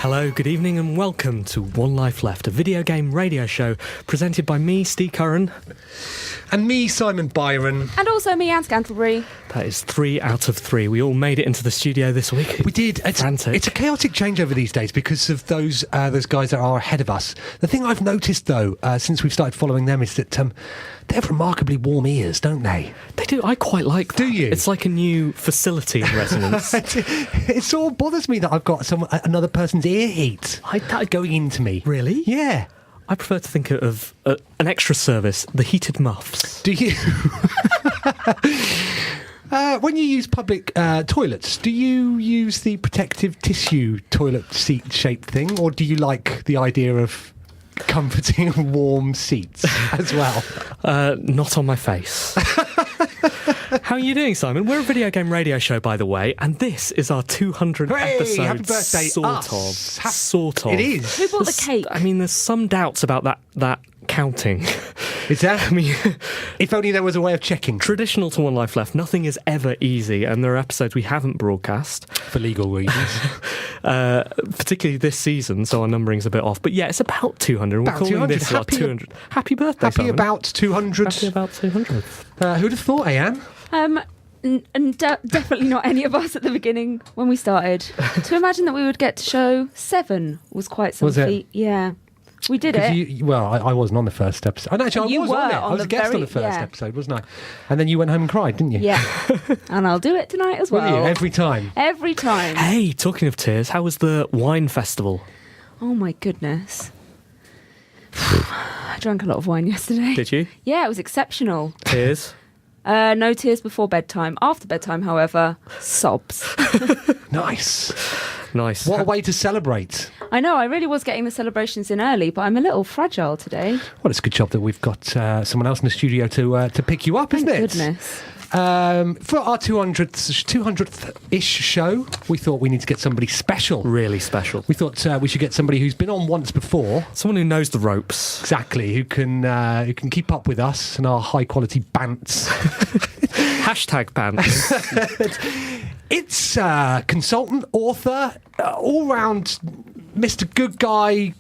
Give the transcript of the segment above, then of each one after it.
Hello, good evening and welcome to One Life Left, a video game radio show presented by me, Steve Curran. And me, Simon Byron. And also me, Anne Scantlebury. That is 3 out of 3. We all made it into the studio this week. We did. It's a chaotic changeover these days because of those guys that are ahead of us. The thing I've noticed, though, since we've started following them is that they have remarkably warm ears, don't they? They do. I quite like that. Do you? It's like a new facility in resonance. It sort of bothers me that I've got another person's ear heat going into me. Really? Yeah. I prefer to think of an extra service, the heated muffs. Do you? When you use public toilets, do you use the protective tissue toilet seat shaped thing, or do you like the idea of comforting warm seats as well? Not on my face. How are you doing, Simon? We're a video game radio show, by the way, and this is our 200th episode. Happy birthday, Sort of. It is. Who bought the cake? I mean, there's some doubts about that counting. Is that? I mean, if only there was a way of checking. Traditional to One Life Left, nothing is ever easy, and there are episodes we haven't broadcast. For legal reasons. Particularly this season, so our numbering's a bit off. But yeah, it's about 200. We're calling this our 200. Happy birthday, Happy Simon. about 200. Happy about 200. Who'd have thought, Anne? Definitely not any of us at the beginning when we started. To imagine that we would get to show 7 was quite some feat. Yeah. We did it. I wasn't on the first episode. And actually, I was on it. I was a guest on the first episode, wasn't I? And then you went home and cried, didn't you? Yeah. And I'll do it tonight as well. Will you? Every time? Every time. Hey, talking of tears, how was the wine festival? Oh, my goodness. I drank a lot of wine yesterday. Did you? Yeah, it was exceptional. Tears? No tears before bedtime. After bedtime, however, sobs. Nice. Nice. What a way to celebrate. I know, I really was getting the celebrations in early, but I'm a little fragile today. Well, it's a good job that we've got someone else in the studio to pick you up, isn't it? Thank goodness. For our 200th-ish show, we thought we need to get somebody special. Really special. We thought we should get somebody who's been on once before. Someone who knows the ropes. Exactly, who can keep up with us and our high-quality bants. Hashtag pants. It's consultant, author, all-round Mr. Good Guy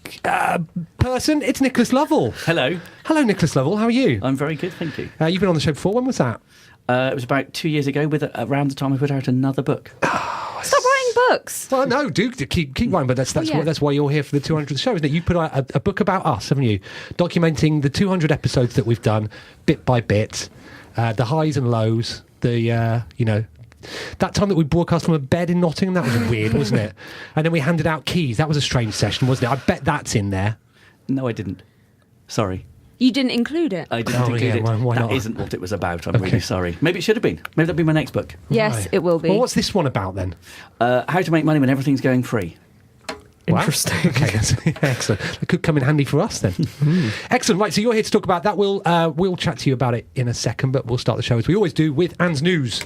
person. It's Nicholas Lovell. Hello. Hello, Nicholas Lovell. How are you? I'm very good, thank you. You've been on the show before. When was that? It was about 2 years ago, around the time I put out another book. Stop writing books. Well, no, do keep writing, but that's why you're here for the 200th show, isn't it? You put out a book about us, haven't you? Documenting the 200 episodes that we've done, bit by bit, the highs and lows, that time that we broadcast from a bed in Nottingham, that was weird, wasn't it? And then we handed out keys. That was a strange session, wasn't it? I bet that's in there. No, I didn't. Sorry. You didn't include it? I didn't include it. Why not? That isn't what it was about. I'm really sorry. Maybe it should have been. Maybe that'll be my next book. Yes, Right. it will be. Well, what's this one about then? How to make money when everything's going free. Interesting. Wow. Okay, that's excellent. It could come in handy for us then. Excellent. Right, so you're here to talk about that. We'll chat to you about it in a second, but we'll start the show as we always do with Anne's News.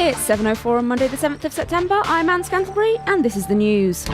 It's 7:04 on Monday the 7th of September. I'm Anne Scantlebury and this is the news.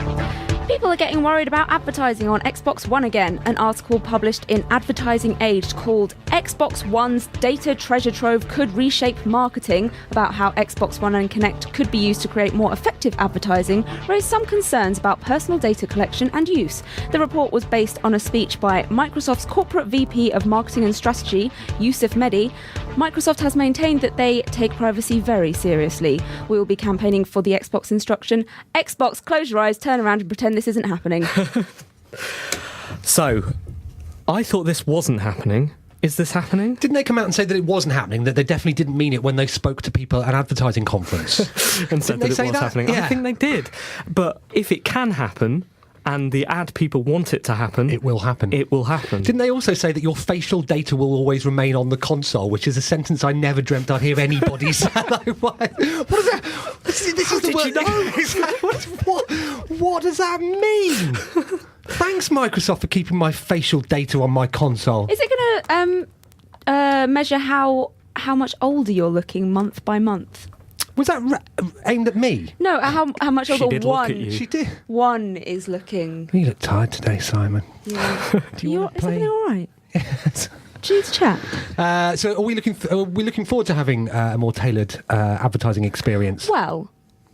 People are getting worried about advertising on Xbox One again. An article published in Advertising Age called Xbox One's Data Treasure Trove Could Reshape Marketing about how Xbox One and Kinect could be used to create more effective advertising raised some concerns about personal data collection and use. The report was based on a speech by Microsoft's Corporate VP of Marketing and Strategy, Yusuf Mehdi. Microsoft has maintained that they take privacy very seriously. We will be campaigning for the Xbox instruction, Xbox, close your eyes, turn around and pretend this isn't happening. So, I thought this wasn't happening. Is this happening? Didn't they come out and say that it wasn't happening, that they definitely didn't mean it when they spoke to people at an advertising conference? And said that it was happening. Yeah. I think they did. But if it can happen, and the ad people want it to happen... It will happen. It will happen. Didn't they also say that your facial data will always remain on the console, which is a sentence I never dreamt I'd hear anybody say? Like, what is that? This is the word. What does that mean? Thanks, Microsoft, for keeping my facial data on my console. Is it going to measure how much older you're looking month by month? Was that aimed at me? No, how much older did look at you. She did. one is looking. You look tired today, Simon. Yeah. Do you want to Is play? everything all right? Yes. Do you need to chat? So are we looking forward to having a more tailored advertising experience? Well,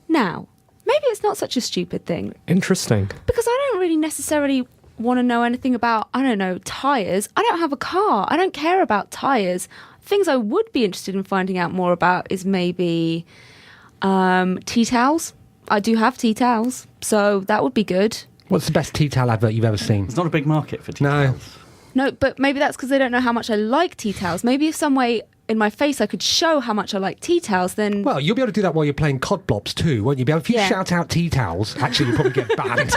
now, maybe it's not such a stupid thing, Interesting. because I don't really necessarily want to know anything about, I don't know, tyres. I don't have a car. I don't care about tyres. Things I would be interested in finding out more about is maybe tea towels. I do have tea towels, so that would be good. What's the best tea towel advert you've ever seen? It's not a big market for tea No. towels. No, but maybe that's because they don't know how much I like tea towels. Maybe if some way in my face I could show how much I like tea towels, then... Well, you'll be able to do that while you're playing COD Blobs too, won't you? If you Yeah. shout out tea towels, actually you'll probably get banned.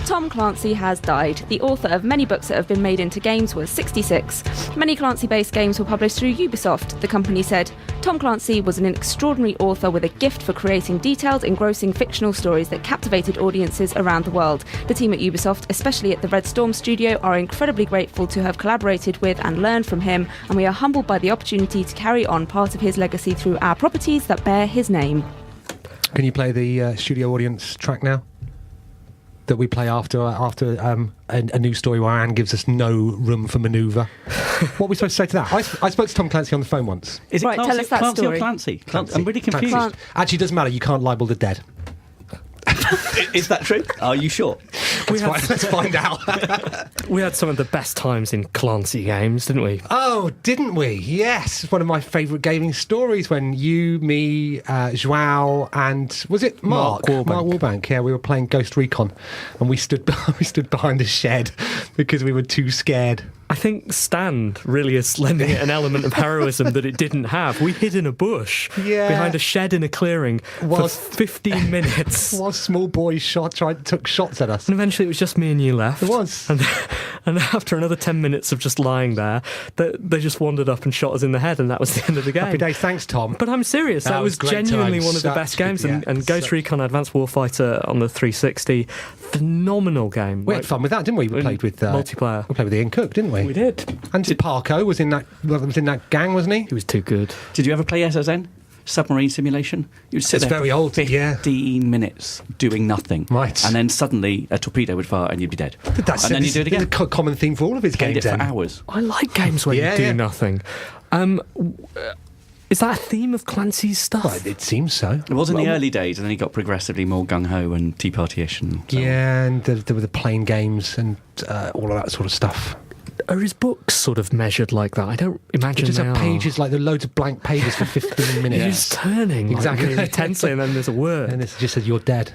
Tom Clancy has died. The author of many books that have been made into games was 66. Many Clancy-based games were published through Ubisoft. The company said, Tom Clancy was an extraordinary author with a gift for creating detailed, engrossing fictional stories that captivated audiences around the world. The team at Ubisoft, especially at the Red Storm studio, are incredibly grateful to have collaborated with and learned from him, and we are humbled by the opportunity to carry on part of his legacy through our properties that bear his name. Can you play the studio audience track now? That we play after a news story where Anne gives us no room for manoeuvre. What are we supposed to say to that? I spoke to Tom Clancy on the phone once. Is it Right, Clancy, tell us that Clancy story. or Clancy? Clancy. I'm really confused. Clancy. Actually, it doesn't matter. You can't libel the dead. Is that true? Are you sure? Let's find out. We had some of the best times in Clancy games, didn't we? Oh, didn't we? Yes. It's one of my favourite gaming stories when you, me, Joao, and was it Mark? Mark Warbank. Mark Warbank. Yeah, we were playing Ghost Recon, and we stood behind a shed because we were too scared. I think Stand really is lending it an element of heroism that it didn't have. We hid in a bush behind a shed in a clearing for 15 minutes. While small boys took shots at us. And eventually it was just me and you left. It was. And after another 10 minutes of just lying there, they just wandered up and shot us in the head, and that was the end of the game. Happy days. Thanks, Tom. But I'm serious, that was great genuinely times. one of the Such best good- games. yeah, And Ghost Recon Advanced Warfighter on the 360, phenomenal game. We had fun with that, didn't we? We played with multiplayer. We played with Ian Cook, didn't we? We did. And Parko was in that gang, wasn't he? He was too good. Did you ever play S09e? Submarine simulation? You'd sit It's there very for old, 15 minutes doing nothing. Right. And then suddenly a torpedo would fire and you'd be dead. That's and then you do it again. A common theme for all of his Played games. it for then. hours. I like games where Yeah, you do yeah. nothing. Is that a theme of Clancy's stuff? Well, it seems so. It was in the early days, and then he got progressively more gung-ho and Tea Party-ish. And so on. Yeah, and there were the playing games and all of that sort of stuff. Are his books sort of measured like that? I don't imagine Just they have are. pages like there are loads of blank pages for 15 minutes. You're just turning Exactly. like, really tensely, and then there's a word. And it just said you're dead.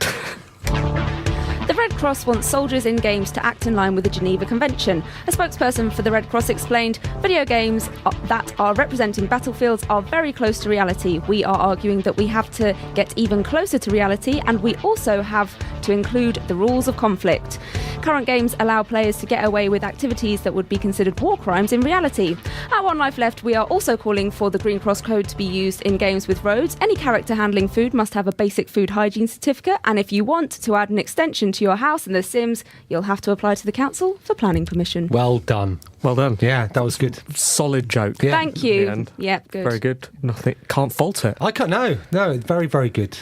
The Red Cross wants soldiers in games to act in line with the Geneva Convention. A spokesperson for the Red Cross explained, video games that are representing battlefields are very close to reality. We are arguing that we have to get even closer to reality, and we also have to include the rules of conflict. Current games allow players to get away with activities that would be considered war crimes in reality. At One Life Left, we are also calling for the Green Cross Code to be used in games with roads. Any character handling food must have a basic food hygiene certificate, and if you want to add an extension to your house in The Sims, you'll have to apply to the council for planning permission. Well done. Well done. Yeah, that was good. Solid joke. Yeah. Thank In you. the end. Yep, good. Very good. Nothing. Can't fault it. I can't. No, very, very good.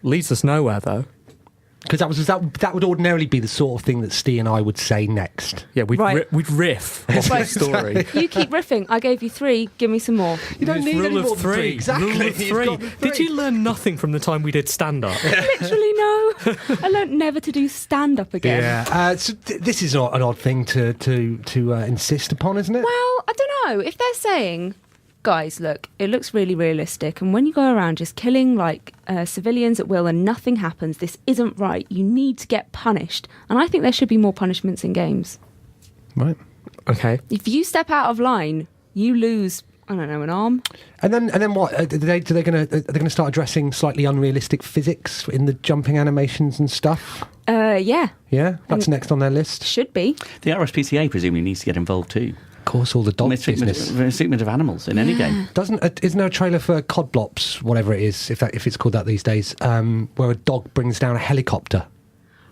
Leads us nowhere, though. Because that would ordinarily be the sort of thing that Steve and I would say next. Yeah, we'd, Right. we'd riff off Right. the story. You keep riffing. I gave you 3. Give me some more. You don't need Rule any of more than three. three. Exactly. Rule of You've three. got the Did three. you learn nothing from the time we did stand-up? Literally no. I learnt never to do stand-up again. Yeah. So this is not an odd thing to insist upon, isn't it? Well, I don't know. If they're saying guys, look, it looks really realistic, and when you go around just killing civilians at will and nothing happens, this isn't right. You need to get punished, and I think there should be more punishments in games. Right. Okay. If you step out of line, you lose, I don't know, an arm. And then what? Are they going to start addressing slightly unrealistic physics in the jumping animations and stuff? Yeah. Yeah, that's next on their list. Should be. The RSPCA presumably needs to get involved too. Of course, all the dog business. Treatment of animals in any game. Isn't there a trailer for Codblops, whatever it is, if it's called that these days, where a dog brings down a helicopter?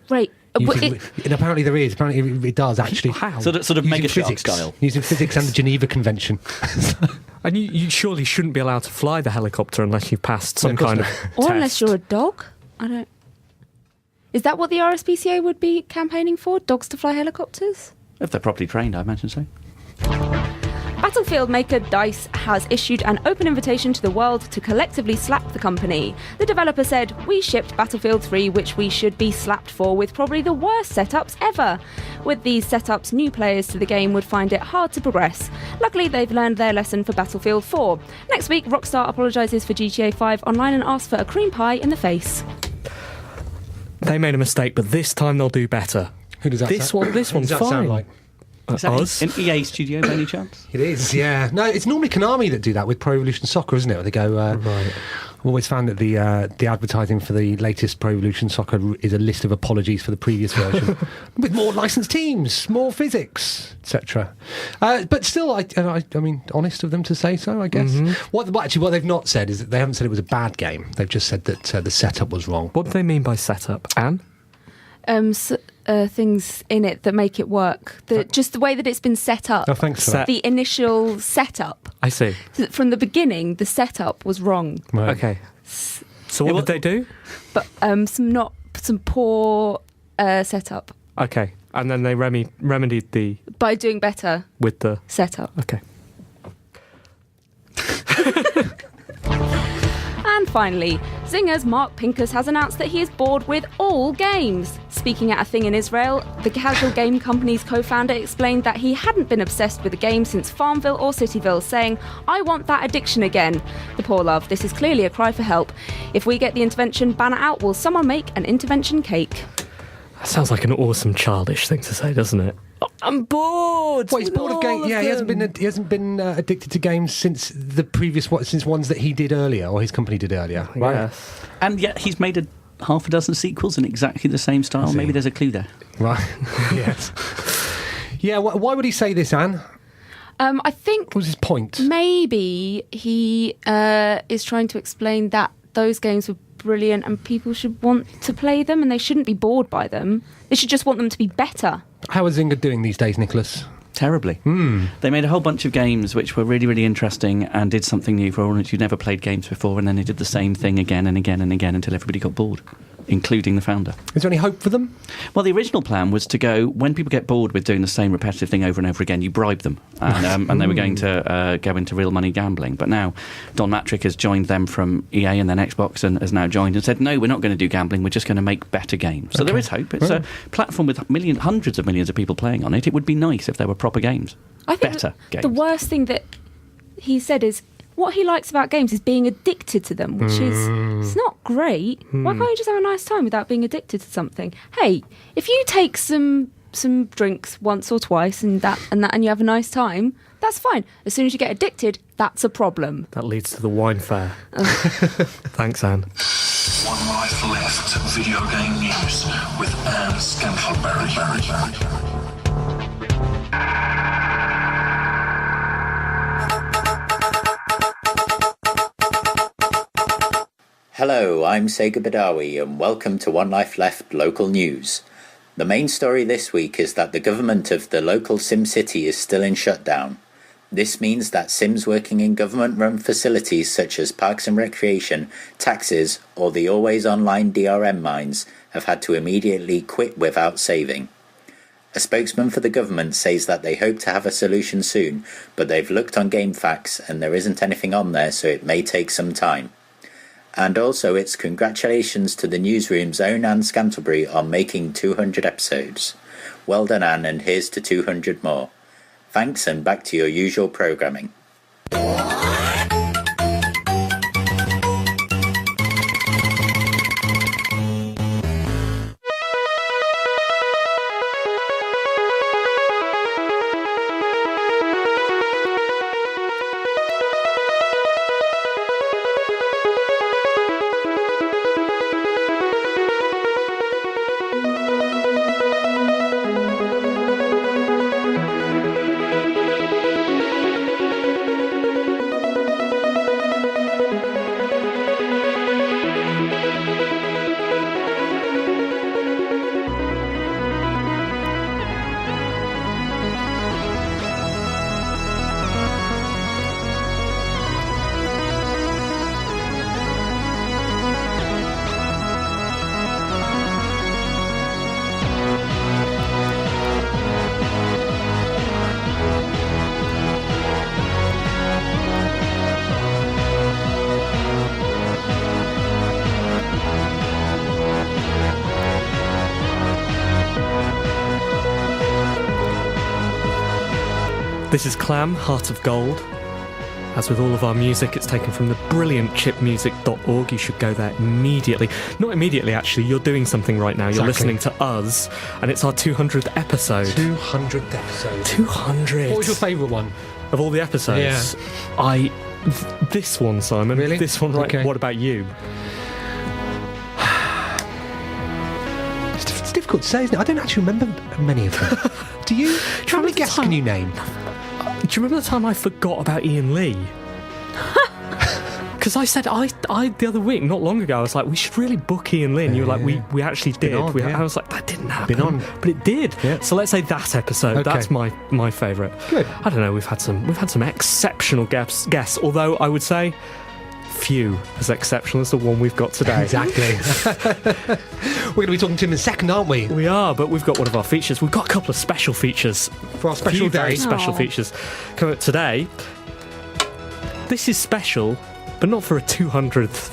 Right. And apparently there is. Apparently it does, actually. How? Sort of Using Mega Shark physics, style. Using physics and the Geneva Convention. And you surely shouldn't be allowed to fly the helicopter unless you've passed some kind of test. Or unless you're a dog. I don't... Is that what the RSPCA would be campaigning for? Dogs to fly helicopters? If they're properly trained, I imagine so. Battlefield maker DICE has issued an open invitation to the world to collectively slap the company. The developer said, "We shipped Battlefield 3, which we should be slapped for, with probably the worst setups ever. With these setups, new players to the game would find it hard to progress. Luckily, they've learned their lesson for Battlefield 4. Next week, Rockstar apologises for GTA 5 Online and asks for a cream pie in the face." They made a mistake, but this time they'll do better. Who does that This sound? one's Who does that fine. sound like? Is that Us? an EA studio by any chance? It is, yeah. No, it's normally Konami that do that with Pro Evolution Soccer, isn't it? Where they go, Right. I've always found that the advertising for the latest Pro Evolution Soccer is a list of apologies for the previous version, with more licensed teams, more physics, etc. But still, I mean, honest of them to say so, I guess. Mm-hmm. What they've not said is that they haven't said it was a bad game. They've just said that the setup was wrong. What do they mean by setup, Anne? Things in it that make it work. Just the way that it's been set up. Oh, thanks for that. The initial setup. I see. From the beginning, the setup was wrong. Right. Okay. So what did they do? But some poor setup. Okay. And then they remedied By doing better with the... setup. Okay. And finally, Zynga's Mark Pincus has announced that he is bored with all games. Speaking at a thing in Israel, the casual game company's co-founder explained that he hadn't been obsessed with a game since Farmville or Cityville, saying, "I want that addiction again." The poor love, this is clearly a cry for help. If we get the intervention banner out, will someone make an intervention cake? That sounds like an awesome childish thing to say, doesn't it? I'm bored. Well, he's bored of games. Yeah, he hasn't been addicted to games since the previous since ones that he did earlier or his company did earlier. Right. Yes. And yet he's made half a dozen sequels in exactly the same style. Maybe there's a clue there. Right. Yes. Yeah. Why would he say this, Anne? I think What was his point? maybe he is trying to explain that those games were brilliant and people should want to play them and they shouldn't be bored by them. They should just want them to be better. How is Zynga doing these days, Nicholas? Terribly. They made a whole bunch of games which were really, really interesting and did something new for audience who'd never played games before, and then they did the same thing again and again and again until everybody got bored, including the founder. Is there any hope for them? Well, the original plan was to go, when people get bored with doing the same repetitive thing over and over again, you bribe them. And they were going to go into real money gambling. But now Don Matrick has joined them from EA and then Xbox and has now joined and said, no, we're not going to do gambling, we're just going to make better games. So there is hope. It's a platform with hundreds of millions of people playing on it. It would be nice if there were proper games. I think better games. The worst thing that he said is what he likes about games is being addicted to them, which is it's not great. Why can't you just have a nice time without being addicted to something? Hey, if you take some drinks once or twice and you have a nice time, that's fine. As soon as you get addicted, that's a problem. That leads to the wine fair. Thanks, Anne. One Life Left video game news with Anne Scantlebury. Hello, I'm Sega Badawi and welcome to One Life Left local news. The main story this week is that the government of the local Sim City is still in shutdown. This means that Sims working in government-run facilities such as parks and recreation, taxis, or the always online DRM mines have had to immediately quit without saving. A spokesman for the government says that they hope to have a solution soon, but they've looked on GameFAQs and there isn't anything on there, so it may take some time. And also it's congratulations to the newsroom's own Anne Scantlebury on making 200 episodes. Well done, Anne, and here's to 200 more. Thanks, and back to your usual programming. This is Clam, Heart of Gold. As with all of our music, it's taken from the brilliant chipmusic.org. You should go there immediately. Not immediately, actually. You're doing something right now. You're listening to us, and it's our 200th episode. 200th episode. 200. What was your favourite one? Of all the episodes? Yeah. This one, Simon. Really? This one, right? Okay. What about you? It's difficult to say, isn't it? I don't actually remember many of them. Do you? How many guests can you name? Do you remember the time I forgot about Ian Lee? Because I said, I the other week, not long ago, I was like, we should really book Ian Lee. And you were like, we actually did. I was like, that didn't happen. Been on. But it did. Yeah. So let's say that episode. Okay. That's my favourite. Good. I don't know, we've had some exceptional guests, although I would say few as exceptional as the one we've got today. Exactly. We're going to be talking to him in a second, aren't we? We are, but we've got one of our features. We've got a couple of special features. For our special Very day. special features coming up today. This is special, but not for a 200th,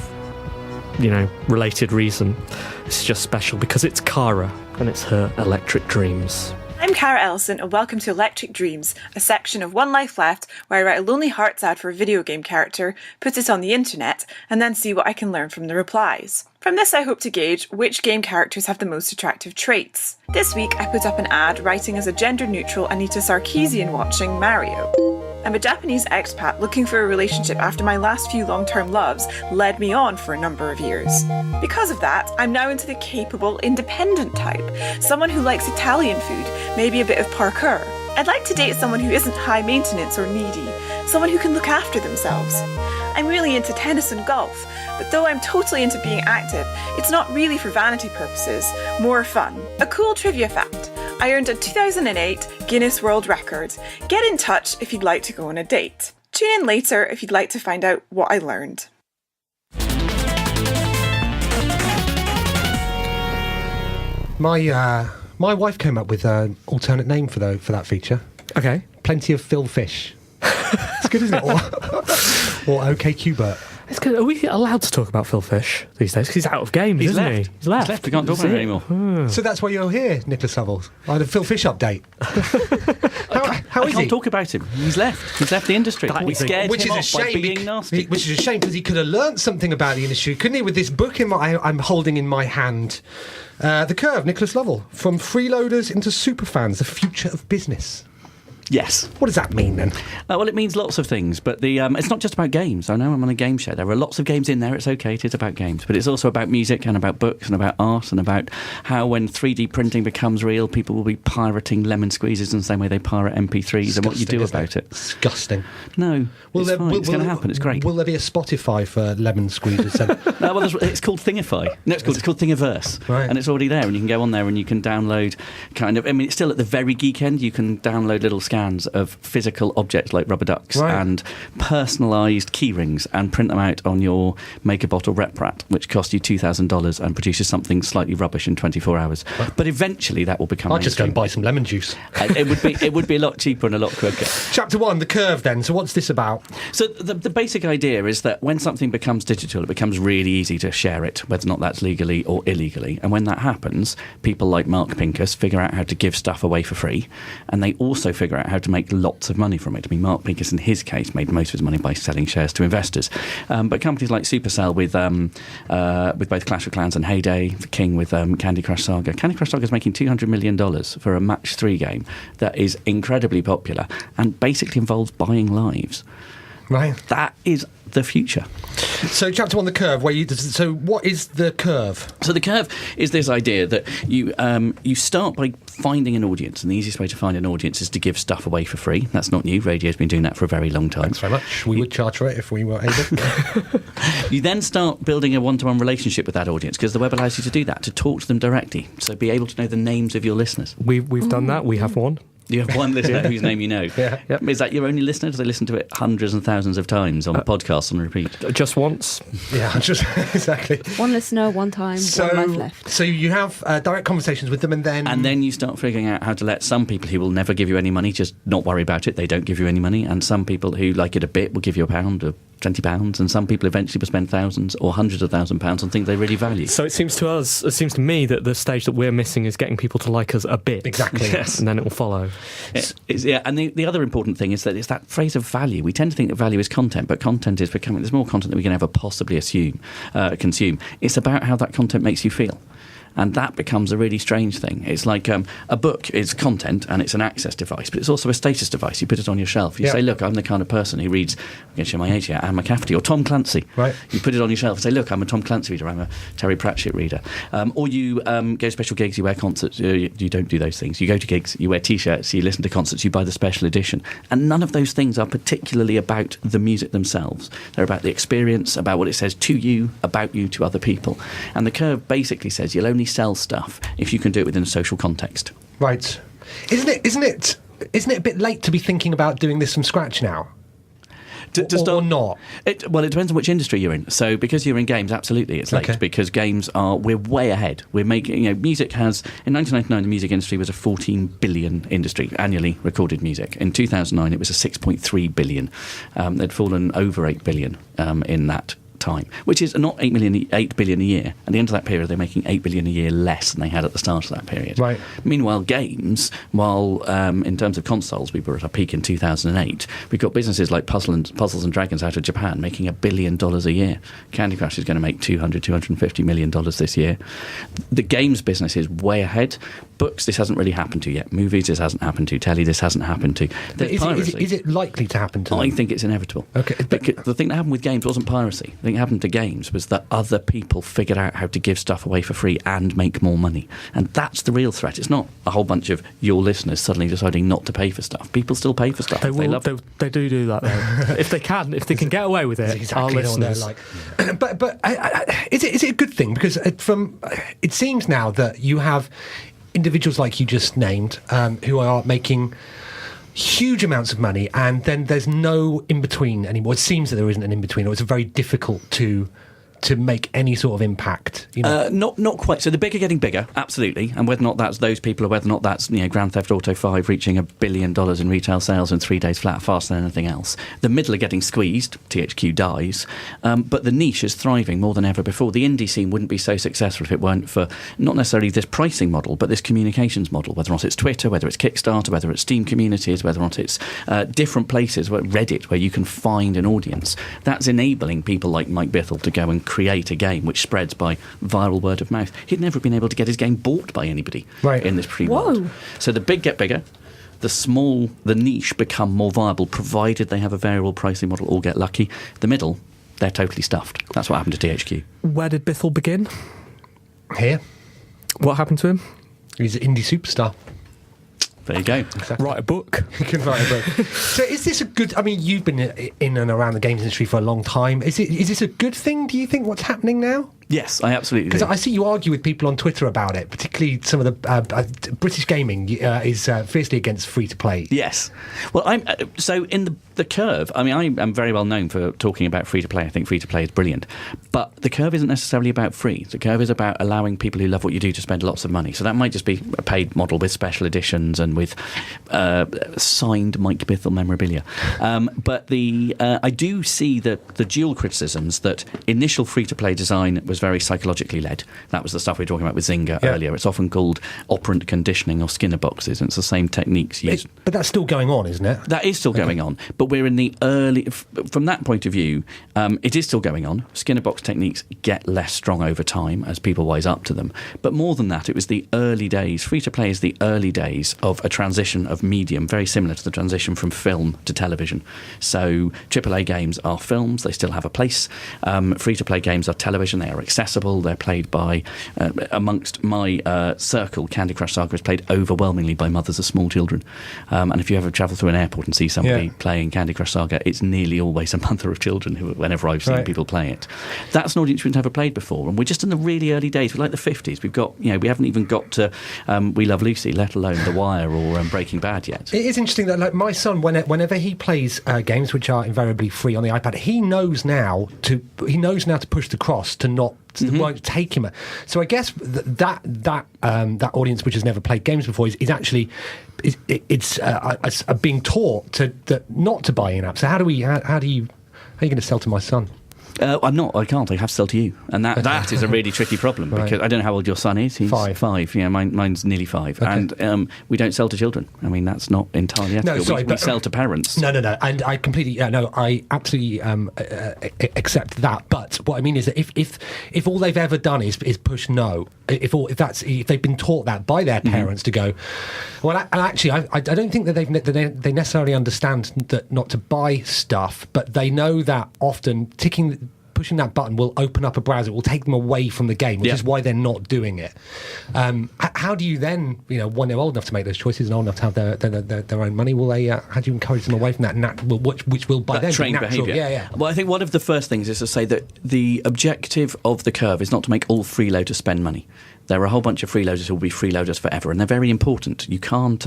related reason. This is just special because it's Cara and it's her Electric Dreams. I'm Cara Ellison and welcome to Electric Dreams, a section of One Life Left where I write a Lonely Hearts ad for a video game character, put it on the internet, and then see what I can learn from the replies. From this I hope to gauge which game characters have the most attractive traits. This week I put up an ad writing as a gender-neutral Anita Sarkeesian watching Mario. I'm a Japanese expat looking for a relationship after my last few long-term loves led me on for a number of years. Because of that, I'm now into the capable, independent type, someone who likes Italian food, maybe a bit of parkour. I'd like to date someone who isn't high maintenance or needy, someone who can look after themselves. I'm really into tennis and golf, but though I'm totally into being active, it's not really for vanity purposes, more fun. A cool trivia fact. I earned a 2008 Guinness World Record. Get in touch if you'd like to go on a date. Tune in later if you'd like to find out what I learned. My wife came up with an alternate name for that feature. Okay. Plenty of Phil Fish. It's good, isn't it? Or OK Qbert. It's good. Are we allowed to talk about Phil Fish these days? Because he's out of games, isn't he? He's left. We can't talk about it anymore. So that's why you're here, Nicholas Lovell. I had a Phil Fish update. How I is can't he? talk about him. He's left. He's left the industry. We scared Which him is a off by shame. being nasty. Which is a shame because he could have learnt something about the industry, couldn't he? With this book I'm holding in my hand, The Curve, Nicholas Lovell, from freeloaders into superfans, the future of business. Yes. What does that mean then? Well, it means lots of things, but it's not just about games. I know I'm on a game show. There are lots of games in there. It's okay. It is about games, but it's also about music and about books and about art and about how when 3D printing becomes real, people will be pirating lemon squeezes in the same way they pirate MP3s and what you do about it. Disgusting. No, it's fine. It's going to happen. It's great. Will there be a Spotify for lemon squeezes then? Well, it's called Thingify. No, it's called Thingiverse, right. And it's already there, and you can go on there and you can download it's still at the very geek end. You can download little scans of physical objects like rubber ducks and personalised key rings and print them out on your Make a Bottle Rep Rat, which costs you $2,000 and produces something slightly rubbish in 24 hours. But eventually that will become I'll just go and buy some lemon juice. It would be a lot cheaper and a lot quicker. Chapter 1, The Curve then. So what's this about? So the basic idea is that when something becomes digital, it becomes really easy to share it, whether or not that's legally or illegally. And when that happens, people like Mark Pincus figure out how to give stuff away for free, and they also figure out how to make lots of money from it. I mean, Mark Pincus, in his case, made most of his money by selling shares to investors. But companies like Supercell with both Clash of Clans and Heyday, the King with Candy Crush Saga. Candy Crush Saga is making $200 million for a match 3 game that is incredibly popular and basically involves buying lives. Right. That is the future. So chapter 1, The Curve, so what is the curve? So the curve is this idea that you start by finding an audience, and the easiest way to find an audience is to give stuff away for free. That's not new. Radio's been doing that for a very long time. Thanks very much. We would charge for it if we were able. You then start building a one-to-one relationship with that audience, because the web allows you to do that, to talk to them directly, so be able to know the names of your listeners. We've done that. We have one. You have one listener whose name you know. Yeah. Yep. Is that your only listener? Do they listen to it hundreds and thousands of times on podcasts on repeat? Just once. Yeah, just exactly. One listener, one time, one life left. So you have direct conversations with them, and then you start figuring out how to let some people who will never give you any money just not worry about it. They don't give you any money, and some people who like it a bit will give you £1 or £20, and some people eventually will spend thousands or hundreds of £1,000s on things they really value. So it seems to me that the stage that we're missing is getting people to like us a bit. Exactly. Yes. And then it will follow. And the other important thing is that it's that phrase of value. We tend to think that value is content, but content is becoming, there's more content than we can ever possibly consume. It's about how that content makes you feel. And that becomes a really strange thing. It's like a book is content and it's an access device, but it's also a status device. You put it on your shelf. You say, look, I'm the kind of person who reads, I'm going to show my age here, Anne McCafferty or Tom Clancy. Right. You put it on your shelf and say, look, I'm a Tom Clancy reader, I'm a Terry Pratchett reader. Or you go to special gigs, you wear concerts, you don't do those things. You go to gigs, you wear T-shirts, you listen to concerts, you buy the special edition. And none of those things are particularly about the music themselves. They're about the experience, about what it says to you, about you, to other people. And the curve basically says you'll only sell stuff if you can do it within a social context. Right. Isn't it a bit late to be thinking about doing this from scratch now? Or not? It depends on which industry you're in. So because you're in games, absolutely, it's late, because we're way ahead. We're making, music has, in 1999, the music industry was a 14 billion industry, annually recorded music. In 2009, it was a 6.3 billion. They'd fallen over 8 billion in that time, which is not 8 billion a year. At the end of that period, they're making 8 billion a year less than they had at the start of that period. Right. Meanwhile, games, in terms of consoles, we were at our peak in 2008. We've got businesses like Puzzles and Dragons out of Japan making $1 billion a year. Candy Crush is going to make $250 million this year. The games business is way ahead. Books, this hasn't really happened to yet. Movies, this hasn't happened to. Telly, this hasn't happened to. Is it likely to happen to them? I think it's inevitable. Okay. Because the thing that happened with games wasn't piracy. The thing that happened to games was that other people figured out how to give stuff away for free and make more money. And that's the real threat. It's not a whole bunch of your listeners suddenly deciding not to pay for stuff. People still pay for stuff. They do that, though. if they can get away with it, exactly our listeners. But is it a good thing? Because it seems now that you have individuals like you just named who are making huge amounts of money, and then there's no in-between anymore. It seems that there isn't an in-between, or it's very difficult to make any sort of impact. Not quite. So the big are getting bigger, absolutely, and whether or not that's those people or whether or not that's Grand Theft Auto 5 reaching $1 billion in retail sales in 3 days flat, faster than anything else. The middle are getting squeezed, THQ dies, but the niche is thriving more than ever before. The indie scene wouldn't be so successful if it weren't for not necessarily this pricing model, but this communications model, whether or not it's Twitter, whether it's Kickstarter, whether it's Steam communities, whether or not it's different places, Reddit, where you can find an audience. That's enabling people like Mike Bithell to go and create a game which spreads by viral word of mouth. He'd never been able to get his game bought by anybody in this pre-world. So the big get bigger, the niche become more viable, provided they have a variable pricing model or get lucky. The middle, they're totally stuffed. That's what happened to THQ. Where did Bithell begin? Here. What happened to him? He's an indie superstar. There you go. Exactly. Write a book. You can write a book. So is this a good... I mean, you've been in and around the games industry for a long time. Is this a good thing, do you think, what's happening now? Yes, I absolutely do. Because I see you argue with people on Twitter about it, particularly some of the... British gaming is fiercely against free-to-play. Yes. Well, so in the curve, I mean, I'm very well known for talking about free-to-play. I think free-to-play is brilliant. But the curve isn't necessarily about free. The curve is about allowing people who love what you do to spend lots of money. So that might just be a paid model with special editions and with signed Mike Bithell memorabilia. But I do see the dual criticisms that initial free-to-play design was very psychologically led. That was the stuff we were talking about with Zynga earlier. It's often called operant conditioning or Skinner boxes, and it's the same techniques used. But that's still going on, isn't it? That is still going on, but we're in the early... From that point of view, it is still going on. Skinner box techniques get less strong over time as people wise up to them. But more than that, it was the early days. Free-to-play is the early days of a transition of medium, very similar to the transition from film to television. So AAA games are films, they still have a place. Free-to-play games are television, they are accessible, they're played by, amongst my circle, Candy Crush Saga is played overwhelmingly by mothers of small children. And if you ever travel through an airport and see somebody playing Candy Crush Saga, it's nearly always a mother of children whenever I've seen people play it. That's an audience we've never played before, and we're just in the really early days. We're like the 50s. We've got, we haven't even got to We Love Lucy, let alone The Wire or Breaking Bad yet. It is interesting that, like, my son, whenever he plays games which are invariably free on the iPad, he knows now to push the cross to not. Won't take him. So I guess that audience which has never played games before is actually being taught to not to buy in-app. So how are you going to sell to my son? I'm not. I can't. I have to sell to you, and that is a really tricky problem because I don't know how old your son is. He's 5. Yeah, mine's nearly 5, and we don't sell to children. I mean, that's not entirely ethical. No, sorry, we sell to parents. No, and I completely, I absolutely accept that. But what I mean is that if all they've ever done is push no, if they've been taught that by their parents to go, well, actually, I don't think that they necessarily understand that not to buy stuff, but they know that often pushing that button will open up a browser. It will take them away from the game, which is why they're not doing it. How do you then, when they're old enough to make those choices and old enough to have their own money, will they? How do you encourage them away from that which will by then be trained natural behaviour? Yeah. Well, I think one of the first things is to say that the objective of the curve is not to make all freeloaders spend money. There are a whole bunch of freeloaders who will be freeloaders forever, and they're very important. You can't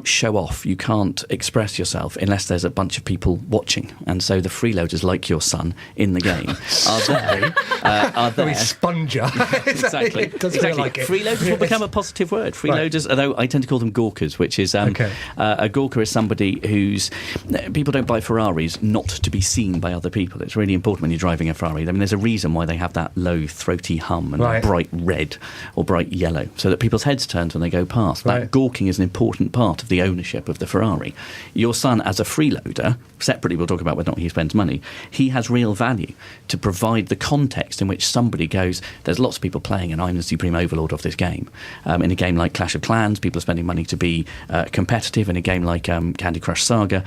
show off, you can't express yourself unless there's a bunch of people watching. And so the freeloaders, like your son in the game, are there. Very sponger. Exactly. Like it. Freeloaders will become a positive word. Freeloaders, although I tend to call them gawkers, which is a gawker is somebody whose people don't buy Ferraris not to be seen by other people. It's really important when you're driving a Ferrari. I mean, there's a reason why they have that low, throaty hum and bright red or bright yellow, so that people's heads turn when they go past. That gawking is an important part of the ownership of the Ferrari. Your son, as a freeloader, separately we'll talk about whether or not he spends money, he has real value to provide the context in which somebody goes, there's lots of people playing and I'm the supreme overlord of this game. In a game like Clash of Clans, people are spending money to be competitive. In a game like Candy Crush Saga,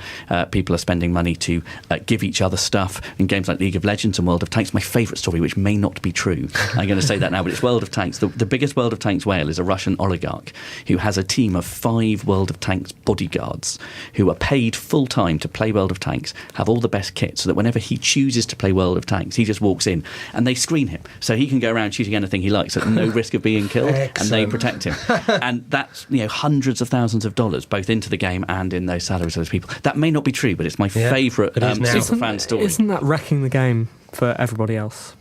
people are spending money to give each other stuff. In games like League of Legends and World of Tanks, my favourite story, which may not be true, I'm going to say that now, but it's World of Tanks. The biggest World of Tanks whale is a Russian oligarch who has a team of 5 World of Tanks bodyguards who are paid full-time to play World of Tanks, have all the best kit, so that whenever he chooses to play World of Tanks, he just walks in and they screen him. So he can go around shooting anything he likes at no risk of being killed, and they protect him. And that's, hundreds of thousands of dollars, both into the game and in those salaries of those people. That may not be true, but it's my favourite super fan story. Isn't that wrecking the game for everybody else?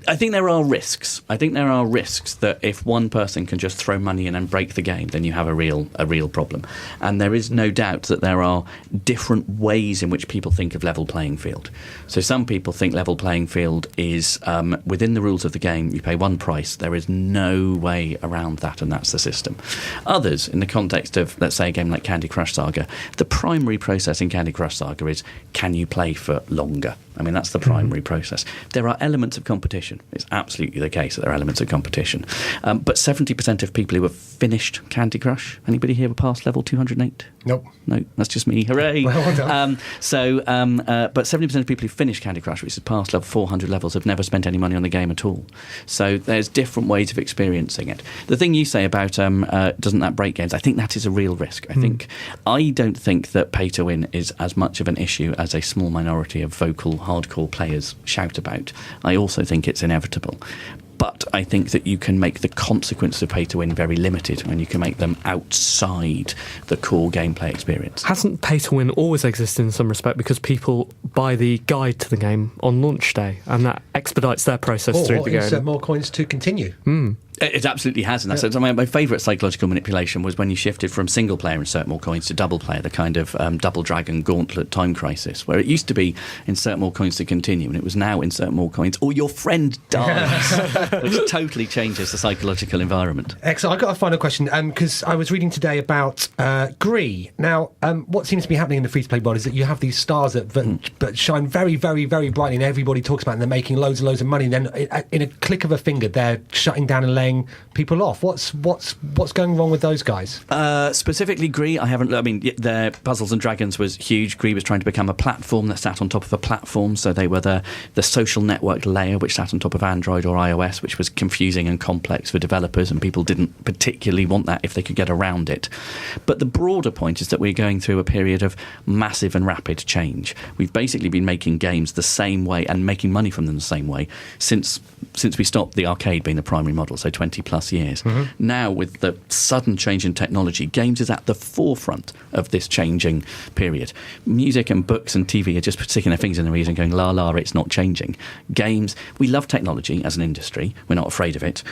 I think there are risks. I think there are risks that if one person can just throw money in and break the game, then you have a real problem. And there is no doubt that there are different ways in which people think of level playing field. So some people think level playing field is within the rules of the game, you pay one price. There is no way around that, and that's the system. Others, in the context of, let's say, a game like Candy Crush Saga, the primary process in Candy Crush Saga is, can you play for longer? I mean, that's the primary process. There are elements of competition. It's absolutely the case that there are elements of competition. But 70% of people who have finished Candy Crush, anybody here past level 208? Nope. No, that's just me. Hooray! Well done. But 70% of people who finish Candy Crush, which is past level 400 levels, have never spent any money on the game at all. So there's different ways of experiencing it. The thing you say about doesn't that break games, I think that is a real risk. I don't think that pay to win is as much of an issue as a small minority of vocal hardcore players shout about. I also think it's inevitable. But I think that you can make the consequences of pay to win very limited, and you can make them outside the core gameplay experience. Hasn't pay to win always existed in some respect because people buy the guide to the game on launch day, and that expedites their process through the game? Insert more coins to continue. It absolutely has in that sense. I mean, my favourite psychological manipulation was when you shifted from single player insert more coins to double player, the kind of double dragon gauntlet time crisis, where it used to be insert more coins to continue, and it was now insert more coins or your friend dies, which totally changes the psychological environment. Excellent. I've got a final question, because I was reading today about Gree. Now, what seems to be happening in the free-to-play world is that you have these stars that shine very, very, very brightly, and everybody talks about them. They're making loads and loads of money, and then in a click of a finger, they're shutting down and laying people off. What's going wrong with those guys? Specifically Gree, their Puzzles and Dragons was huge. Gree was trying to become a platform that sat on top of a platform, so they were the social network layer which sat on top of Android or iOS, which was confusing and complex for developers, and people didn't particularly want that if they could get around it. But the broader point is that we're going through a period of massive and rapid change. We've basically been making games the same way and making money from them the same way since we stopped the arcade being the primary model, so 20 plus years. Now, with the sudden change in technology, games is at the forefront of this changing period. Music and books and TV are just sticking their fingers in their ears and going, la, it's not changing. Games, we love technology as an industry. We're not afraid of it.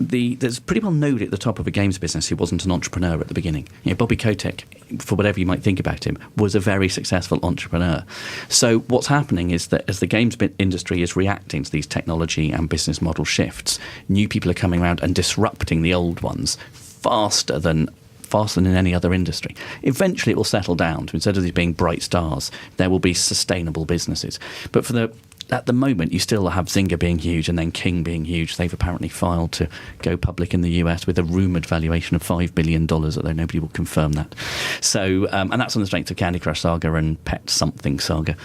there's pretty well nobody at the top of a games business who wasn't an entrepreneur at the beginning. Bobby Kotick, for whatever you might think about him, was a very successful entrepreneur. So what's happening is that as the games industry is reacting to these technology and business model shifts, new people are coming around and disrupting the old ones faster than in any other industry. Eventually it will settle down to, instead of these being bright stars, there will be sustainable businesses. But at the moment, you still have Zynga being huge and then King being huge. They've apparently filed to go public in the US with a rumoured valuation of $5 billion, although nobody will confirm that. So, and that's on the strength of Candy Crush Saga and Pet Something Saga.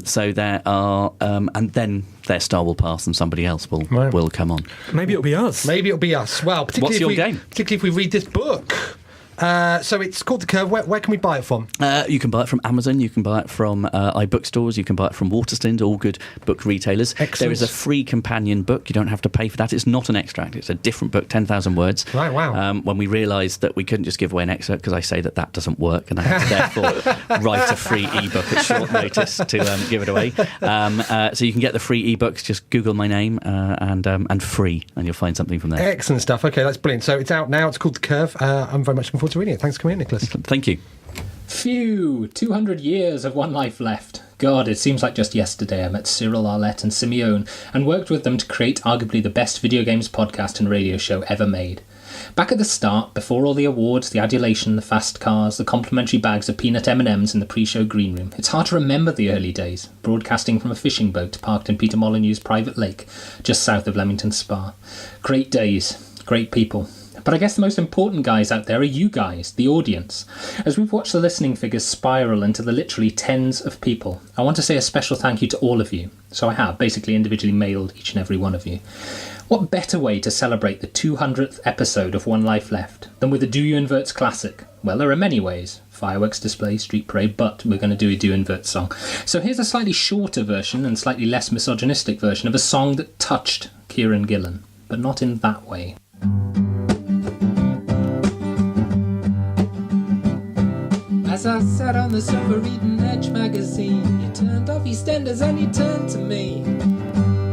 So there are, and then their star will pass and somebody else will come on. Maybe it'll be us. Maybe it'll be us. Well, What's your game? Particularly if we read this book. So it's called The Curve. Where can we buy it from? You can buy it from Amazon. You can buy it from iBookstores. You can buy it from Waterstones, all good book retailers. Excellent. There is a free companion book. You don't have to pay for that. It's not an extract. It's a different book, 10,000 words. Right, wow. When we realised that we couldn't just give away an excerpt, because I say that doesn't work, and I had to therefore write a free ebook at short notice to give it away. So you can get the free ebooks. Just Google my name and free, and you'll find something from there. Excellent stuff. Okay, that's brilliant. So it's out now. It's called The Curve. I'm very much looking forward to reading it. Thanks for coming in, Nicholas. Thank you. Phew, 200 years of One Life left. God, it seems like just yesterday I met Cyril, Arlette and Simeone and worked with them to create arguably the best video games podcast and radio show ever made. Back at the start, before all the awards, the adulation, the fast cars, the complimentary bags of peanut M&Ms in the pre-show green room, it's hard to remember the early days, broadcasting from a fishing boat parked in Peter Molyneux's private lake, just south of Leamington Spa. Great days, great people. But I guess the most important guys out there are you guys, the audience. As we've watched the listening figures spiral into the literally tens of people, I want to say a special thank you to all of you. So I have basically individually mailed each and every one of you. What better way to celebrate the 200th episode of One Life Left than with a Do You Inverts classic? Well, there are many ways. Fireworks display, street parade, but we're going to do a Do Inverts song. So here's a slightly shorter version and slightly less misogynistic version of a song that touched Kieran Gillen, but not in that way. As I sat on the sofa reading Edge magazine, you turned off EastEnders and you turned to me.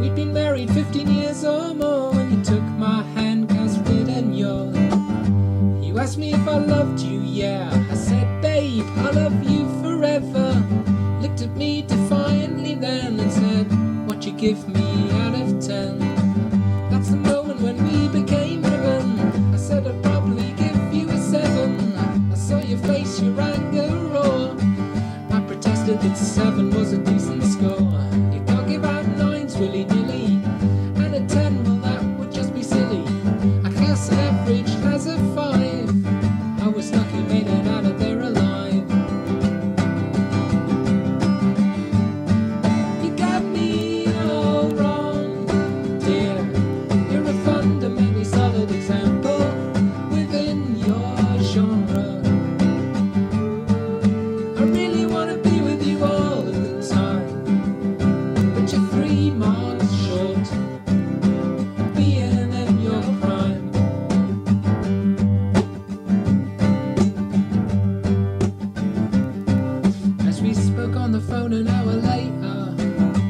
We'd been married 15 years or more when you took my hand, clasped it in yours. You asked me if I loved you, yeah. I said, babe, I love you forever. Looked at me defiantly then and said, what you give me out of 10? That's the moment when we became heaven. I said I'd probably give you a 7. I saw your face, your anger roar. I protested that 7 was a decent score. You can't give out 9s willy-nilly, and a 10, well that would just be silly. I class average as a 5. I was lucky made it out of there alive. You got me all wrong, dear. You're a fundamentally solid example within your genre. I really want to be with you all of the time, but you're 3 marks short, being in your prime. As we spoke on the phone an hour later,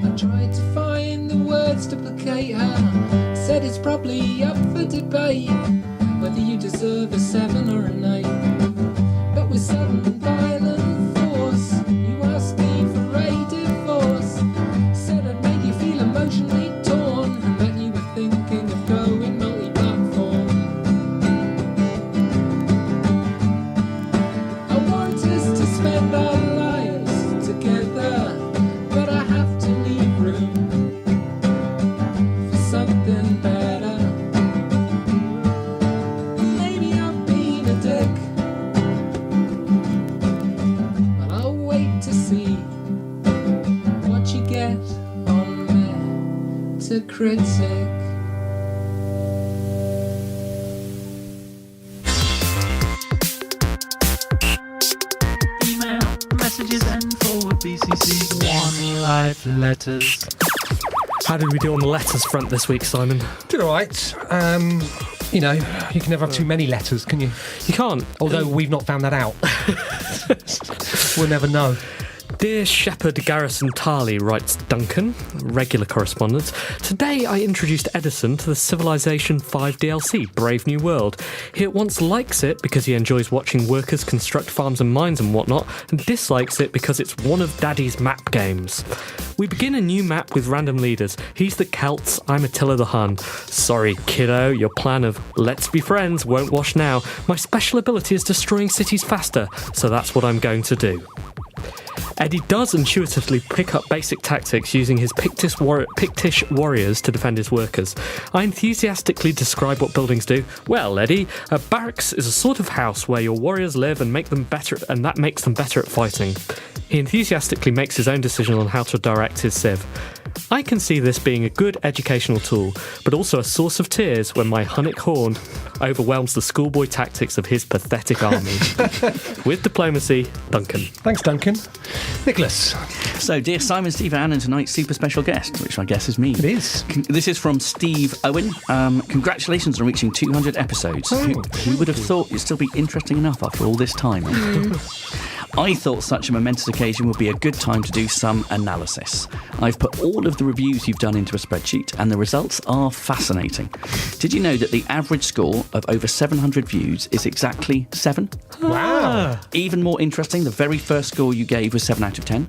I tried to find the words to placate her. Said it's probably up for debate whether you deserve a 7 or an 8. But with sudden violent force, you asked me for a divorce. Said I'd made you feel emotionally torn, and that you were thinking of going multi-platform. I want us to spend our lives together, but I have to leave room for something better. Maybe I've been a dick, but I'll wait to see what you get on Metacritic. Email, messages and forward BCC. One Life letters. How did we do on the letters front this week, Simon? Did all right. You know, you can never have too many letters, can you? You can't. Although we've not found that out. We'll never know. Dear Shepherd Garrison Tarley, writes Duncan, regular correspondent. Today I introduced Edison to the Civilization 5 DLC, Brave New World. He at once likes it because he enjoys watching workers construct farms and mines and whatnot, and dislikes it because it's one of Daddy's map games. We begin a new map with random leaders. He's the Celts, I'm Attila the Hun. Sorry, kiddo, your plan of let's be friends won't wash now. My special ability is destroying cities faster, so that's what I'm going to do. Eddie does intuitively pick up basic tactics using his Pictish warriors to defend his workers. I enthusiastically describe what buildings do. Well, Eddie, a barracks is a sort of house where your warriors live and make them better, and that makes them better at fighting. He enthusiastically makes his own decision on how to direct his civ. I can see this being a good educational tool, but also a source of tears when my Hunnic horn overwhelms the schoolboy tactics of his pathetic army. With diplomacy, Duncan. Thanks, Duncan. Nicholas. So, dear Simon, Steve, Anne, and tonight's super special guest, which I guess is me. It is. This is from Steve Owen. Congratulations on reaching 200 episodes. Who would have thought it'd still be interesting enough after all this time? I thought such a momentous occasion would be a good time to do some analysis. I've put all of the reviews you've done into a spreadsheet, and the results are fascinating. Did you know that the average score of over 700 views is exactly 7? Wow. Even more interesting, the very first score you gave was 7 out of 10.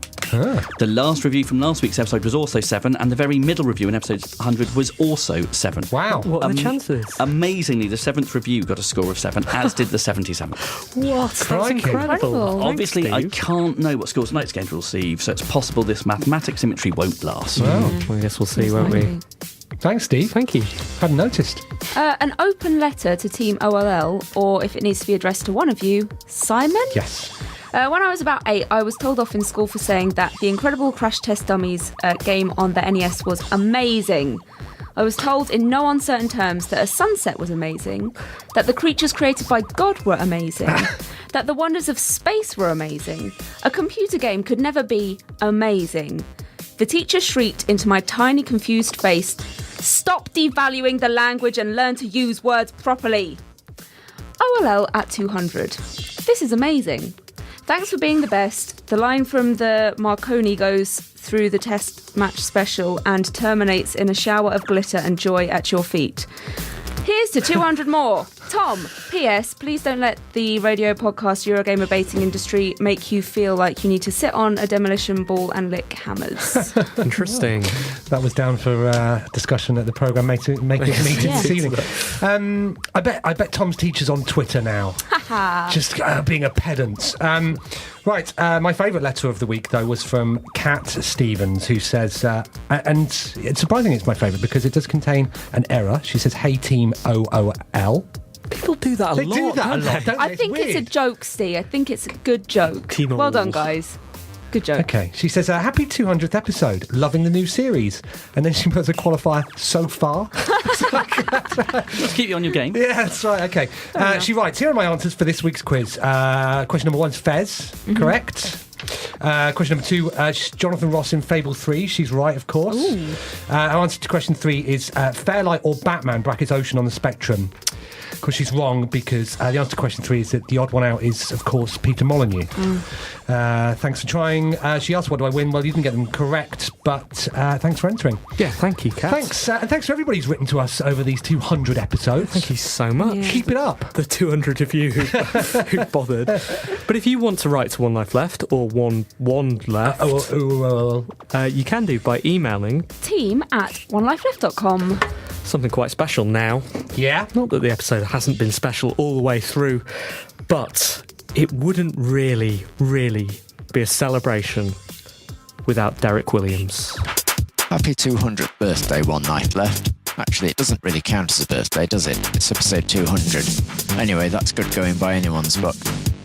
The last review from last week's episode was also 7, and the very middle review in episode 100 was also 7. Wow. What are the chances? Amazingly, the 7th review got a score of 7, as did the 77th. What? That's Crikey. incredible. Obviously, Thanks, I Steve. can't know what scores tonight's going to receive, so it's possible this mathematics symmetry won't last. Well, I guess we'll see, won't we? Thanks, Steve. Thank you. Hadn't noticed. An open letter to Team OLL, or if it needs to be addressed to one of you, Simon? Yes. When I was about 8, I was told off in school for saying that the Incredible Crash Test Dummies game on the NES was amazing. I was told in no uncertain terms that a sunset was amazing, that the creatures created by God were amazing, that the wonders of space were amazing. A computer game could never be amazing. The teacher shrieked into my tiny, confused face, "Stop devaluing the language and learn to use words properly." OLL at 200. This is amazing. Thanks for being the best. The line from the Marconi goes through the test match special and terminates in a shower of glitter and joy at your feet. Here's to 200 more. Tom, P.S. Please don't let the radio podcast Eurogamer baiting industry make you feel like you need to sit on a demolition ball and lick hammers. Interesting. That was down for discussion at the programme meeting this evening. I bet Tom's teacher's on Twitter now. Just being a pedant. Right, my favourite letter of the week, though, was from Kat Stevens, who says, and it's surprising it's my favourite because it does contain an error. She says, "Hey team OOL." People do that a lot. They do that a lot, don't they? I think it's a joke, Steve. I think it's a good joke. Team well done, all. guys. Good joke. Okay, she says, happy 200th episode, loving the new series. And then she puts a qualifier, so far. Let's keep you on your game. Yeah, that's right, okay. She writes, here are my answers for this week's quiz. Question number 1 is Fez, correct. Question number 2, Jonathan Ross in Fable 3. She's right, of course. Our answer to question 3 is Fairlight or Batman, brackets Ocean on the Spectrum. Of course, she's wrong because the answer to question 3 is that the odd one out is, of course, Peter Molyneux. Thanks for trying. She asked, what do I win? Well, you didn't get them correct, but thanks for entering. Yeah, thank you, Kat. Thanks, and thanks for everybody who's written to us over these 200 episodes. Thank you so much. Yeah. Keep it up. The 200 of you who bothered. But if you want to write to One Life Left or One Left, you can do by emailing team@onelifeleft.com. something quite special now. Yeah? Not that the episode hasn't been special all the way through, but it wouldn't really be a celebration without Derek Williams. Happy 200th birthday, One Life Left. Actually, it doesn't really count as a birthday, does it? It's episode 200. Anyway, that's good going by anyone's book.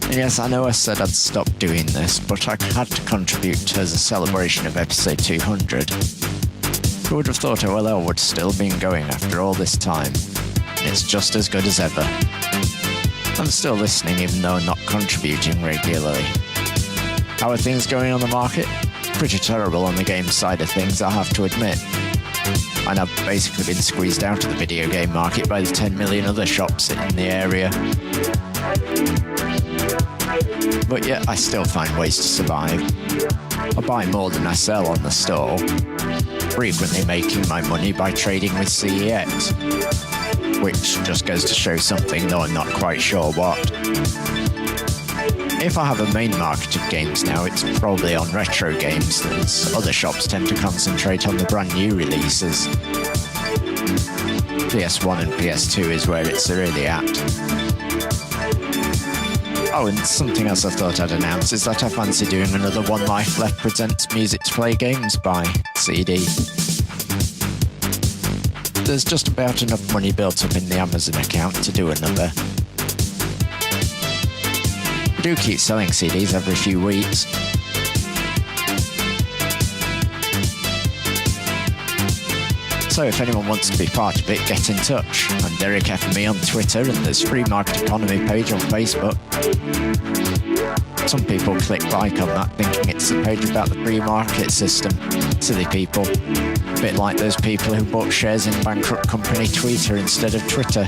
And yes, I know I said I'd stop doing this, but I had to contribute as a celebration of episode 200. Who would have thought OLL would still been going after all this time? It's just as good as ever. I'm still listening even though I'm not contributing regularly. How are things going on the market? Pretty terrible on the game side of things, I have to admit. And I've basically been squeezed out of the video game market by the 10 million other shops in the area. But yet I still find ways to survive. I buy more than I sell on the store, frequently making my money by trading with CEX, which just goes to show something, though I'm not quite sure what. If I have a main market of games now, it's probably on retro games, as other shops tend to concentrate on the brand new releases. PS1 and PS2 is where it's really at. Oh, and something else I thought I'd announce is that I fancy doing another One Life Left Presents Music to Play Games by CD. There's just about enough money built up in the Amazon account to do another. I do keep selling CDs every few weeks. So if anyone wants to be part of it, get in touch. I'm Derek FME on Twitter, and there's Free Market Economy page on Facebook. Some people click like on that thinking it's a page about the free market system. Silly people. A bit like those people who bought shares in bankrupt company Twitter instead of Twitter.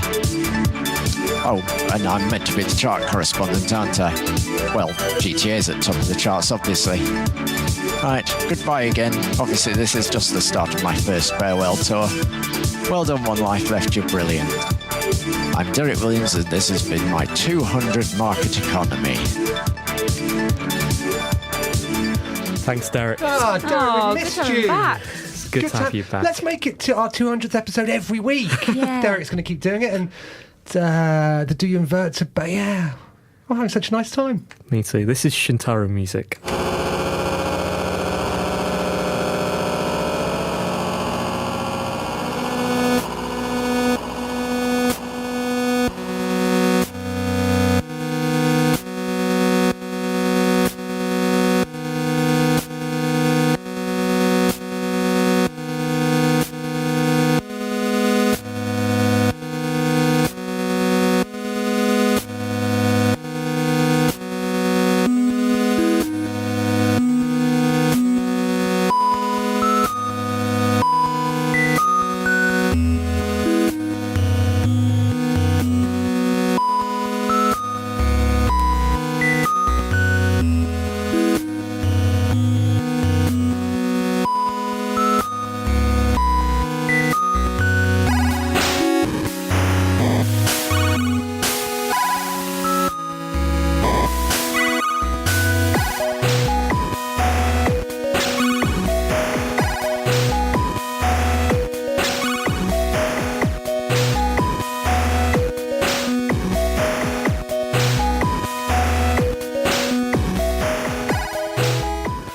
Oh, and I'm meant to be the chart correspondent, aren't I? Well, GTA's at top of the charts, obviously. Right, goodbye again. Obviously, this is just the start of my first farewell tour. Well done, One Life Left, you're brilliant. I'm Derek Williams, and this has been my 200 Market Economy. Thanks, Derek. Ah, Derek, we missed you. Back. It's good to have you back. Let's make it to our 200th episode every week. Yeah. Derek's going to keep doing it, and the Do You Invert, but yeah, I'm having such a nice time. Me too. This is Shintaro music.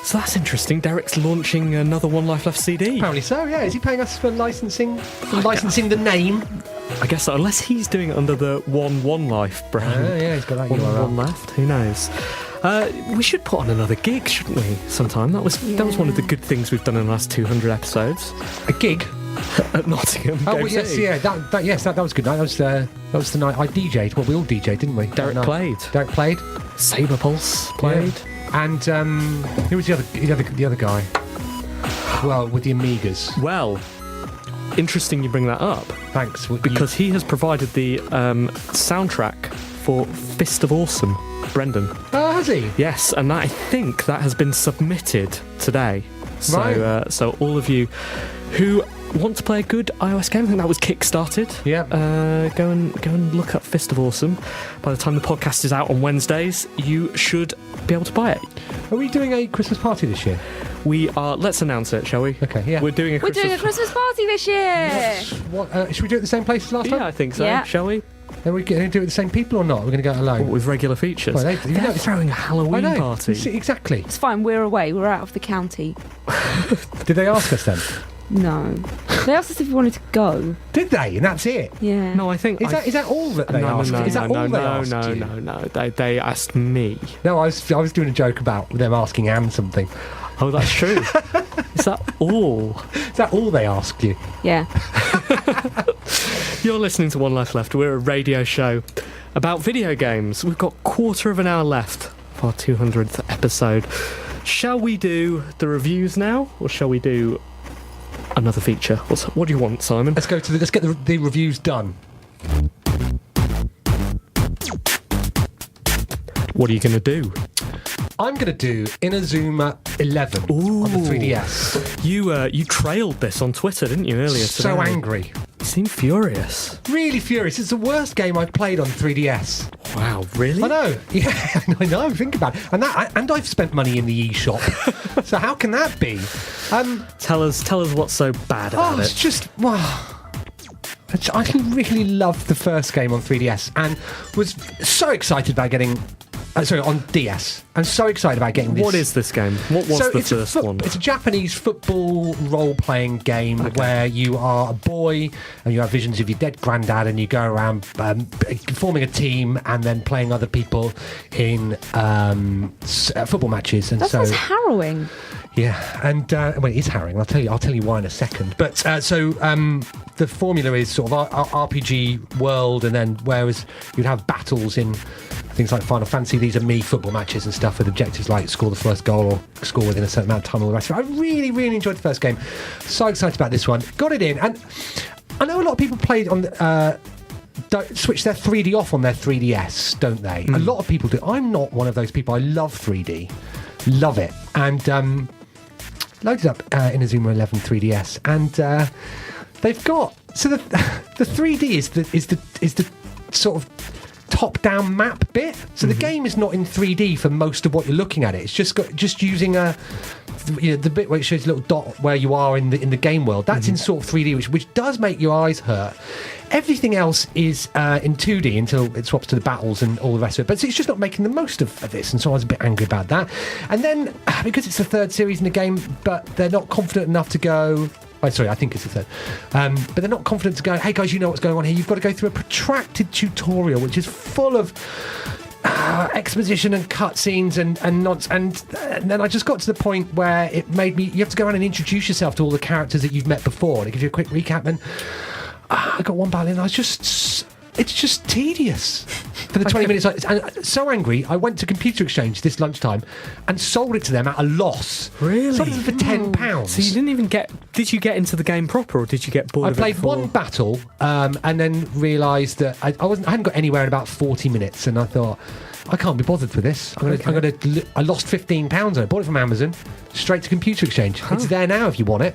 So that's interesting. Derek's launching another One Life Left CD. Apparently so, yeah. Is he paying us for licensing the name? I guess so, unless he's doing it under the One Life brand. Yeah, he's got that One URL. Left. Who knows? We should put on another gig, shouldn't we? Sometime. That was one of the good things we've done in the last 200 episodes. A gig at Nottingham. Oh well, yes, yeah. That was good night. That was the night I DJ'd. Well, we all DJ'd, didn't we? Derek played. Derek played. Saber Pulse played. Yeah. And who was the other guy? Well, with the Amigas. Well, interesting you bring that up. Thanks. Because he has provided the soundtrack for Fist of Awesome, Brendan. Oh, has he? Yes, and I think that has been submitted today. So, right. So all of you who want to play a good iOS game, I think that was kick-started. Yeah. Go and look up Fist of Awesome. By the time the podcast is out on Wednesdays, you should be able to buy it. Are we doing a Christmas party this year? We are. Let's announce it, shall we? Okay. Yeah. We're doing a Christmas party this year. Should we do it at the same place as last time? Yeah, I think so. Yeah. Shall we? Are we going to do it with the same people or not? We're going to go alone. With regular features. Well, they're throwing a Halloween party. Exactly. It's fine, we're away, we're out of the county. Did they ask us then? No. They asked us if we wanted to go. Did they? And that's it? Yeah. No, I think... Is that all that they asked? Is that all they asked you? No. They asked me. No, I was doing a joke about them asking Anne something. Oh, that's true. Is that all? Is that all they asked you? Yeah. You're listening to One Life Left. We're a radio show about video games. We've got quarter of an hour left for our 200th episode. Shall we do the reviews now, or shall we do another feature? What do you want, Simon? Let's get the reviews done. What are you going to do? I'm going to do Inazuma 11 on the 3DS. You trailed this on Twitter, didn't you, earlier today? So angry. You seem furious. Really furious. It's the worst game I've played on 3DS. Wow, really? I know. Yeah, I know. Think about it. And I've spent money in the eShop. So how can that be? Tell us what's so bad about it. It's just... I really loved the first game on 3DS and was so excited about getting... on DS. I'm so excited about getting this. What is this game? What was the first one? It's a Japanese football role-playing game where you are a boy and you have visions of your dead granddad and you go around forming a team and then playing other people in football matches. And that sounds harrowing. Yeah, and well, it is harrowing. I'll tell you why in a second. But the formula is sort of RPG world, and then whereas you'd have battles in things like Final Fantasy, these are football matches and stuff with objectives like score the first goal or score within a certain amount of time, all the rest of it. I really, really enjoyed the first game. So excited about this one. Got it in, and I know a lot of people played on switch their 3D off on their 3DS, don't they? A lot of people do. I'm not one of those people. I love 3D, love it, and loaded up Inazuma 11 3DS, and they've got the 3D is the sort of top-down map bit. So the game is not in 3D for most of what you're looking at. It's just using the bit where it shows a little dot where you are in the game world. That's in sort of 3D, which does make your eyes hurt. Everything else is in 2D until it swaps to the battles and all the rest of it. But it's just not making the most of this, and so I was a bit angry about that. And then, because it's the third series in the game, but they're not confident enough to go... I think it's the third. But they're not confident to go, hey guys, you know what's going on here. You've got to go through a protracted tutorial, which is full of exposition and cutscenes and nonsense. And then I just got to the point where it made me... You have to go around and introduce yourself to all the characters that you've met before. And it gives you a quick recap. And I got one battle in, and I was just... It's just tedious for the 20 minutes. And so angry, I went to Computer Exchange this lunchtime and sold it to them at a loss. Really? Sold it for £10. So you didn't even get... Did you get into the game proper, or did you get bored of it? I played one battle and then realised that I hadn't got anywhere in about 40 minutes, and I thought, I can't be bothered with this. I lost £15 on it. Bought it from Amazon, straight to Computer Exchange. It's there now if you want it.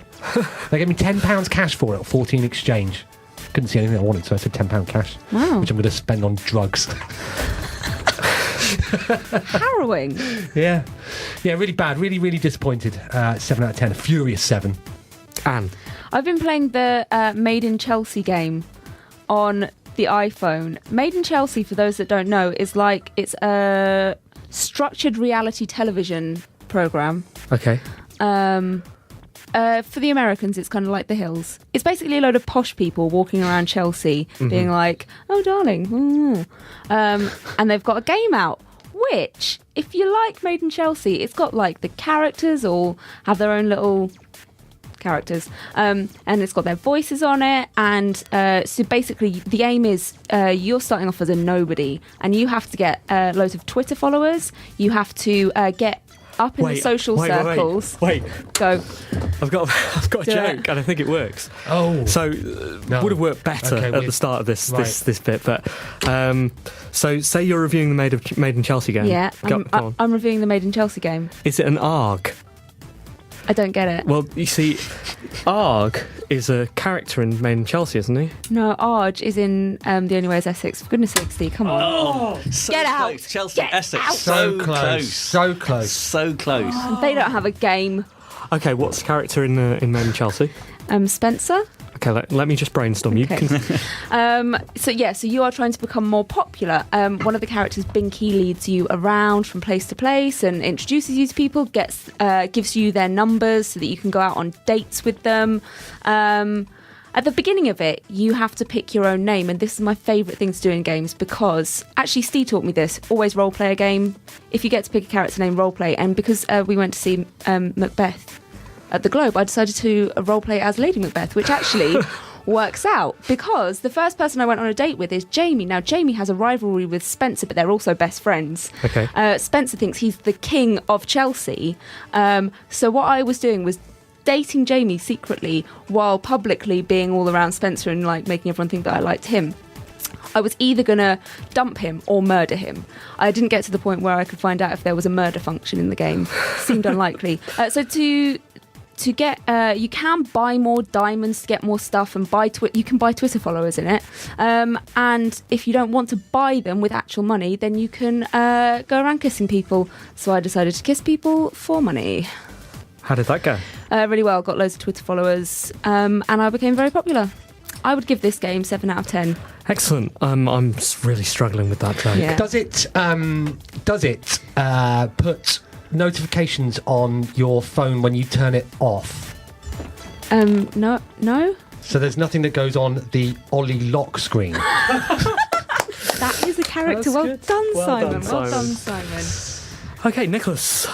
They gave me £10 cash for it, 14 exchange. Couldn't see anything I wanted, so I said £10 cash, which I'm going to spend on drugs. Harrowing. Yeah, really bad. Really, really disappointed. 7 out of 10. A furious 7. Anne? I've been playing the Made in Chelsea game on the iPhone. Made in Chelsea, for those that don't know, is like it's a structured reality television program. Okay. For the Americans, it's kind of like The Hills. It's basically a load of posh people walking around Chelsea being like, oh, darling. And they've got a game out, which, if you like Made in Chelsea, it's got like the characters all have their own little characters. And it's got their voices on it. And so basically, the aim is you're starting off as a nobody, and you have to get loads of Twitter followers. You have to get up in the social circles. Wait. Go. I've got a joke, and I think it works. Oh. So would have worked better at the start of this bit, but so say you're reviewing the Made in Chelsea game. Yeah, Go on. I'm reviewing the Made in Chelsea game. Is it an ARG? I don't get it. Well, you see, ARG is a character in Made in Chelsea, isn't he? No, Arg is in The Only Way is Essex. For goodness sakes, Steve, come on. Oh, so get close. out. Chelsea, get Essex. Out. So close. So close. So close. They don't have a game. Okay, what's the character in Made in Chelsea? Spencer. Okay, let me just brainstorm. Okay. You can... So you are trying to become more popular. One of the characters, Binky, leads you around from place to place and introduces you to people, gives you their numbers so that you can go out on dates with them. At the beginning of it, you have to pick your own name, and this is my favourite thing to do in games because, actually Steve taught me this, always roleplay a game. If you get to pick a character name, roleplay. And because we went to see Macbeth at the Globe, I decided to roleplay as Lady Macbeth, which actually works out because the first person I went on a date with is Jamie. Now, Jamie has a rivalry with Spencer, but they're also best friends. Okay. Spencer thinks he's the king of Chelsea. So what I was doing was dating Jamie secretly while publicly being all around Spencer and like making everyone think that I liked him. I was either going to dump him or murder him. I didn't get to the point where I could find out if there was a murder function in the game. Seemed unlikely. So to get, you can buy more diamonds to get more stuff, and you can buy Twitter followers in it. And if you don't want to buy them with actual money, then you can go around kissing people. So I decided to kiss people for money. How did that go? Really well. Got loads of Twitter followers, and I became very popular. I would give this game 7 out of 10. Excellent. I'm really struggling with that joke. Yeah. Does it put notifications on your phone when you turn it off? No. So there's nothing that goes on the Ollie lock screen. That is a character. That's Well good. done, Well Simon. done, Well done, Simon. Simon. Okay, Nicholas.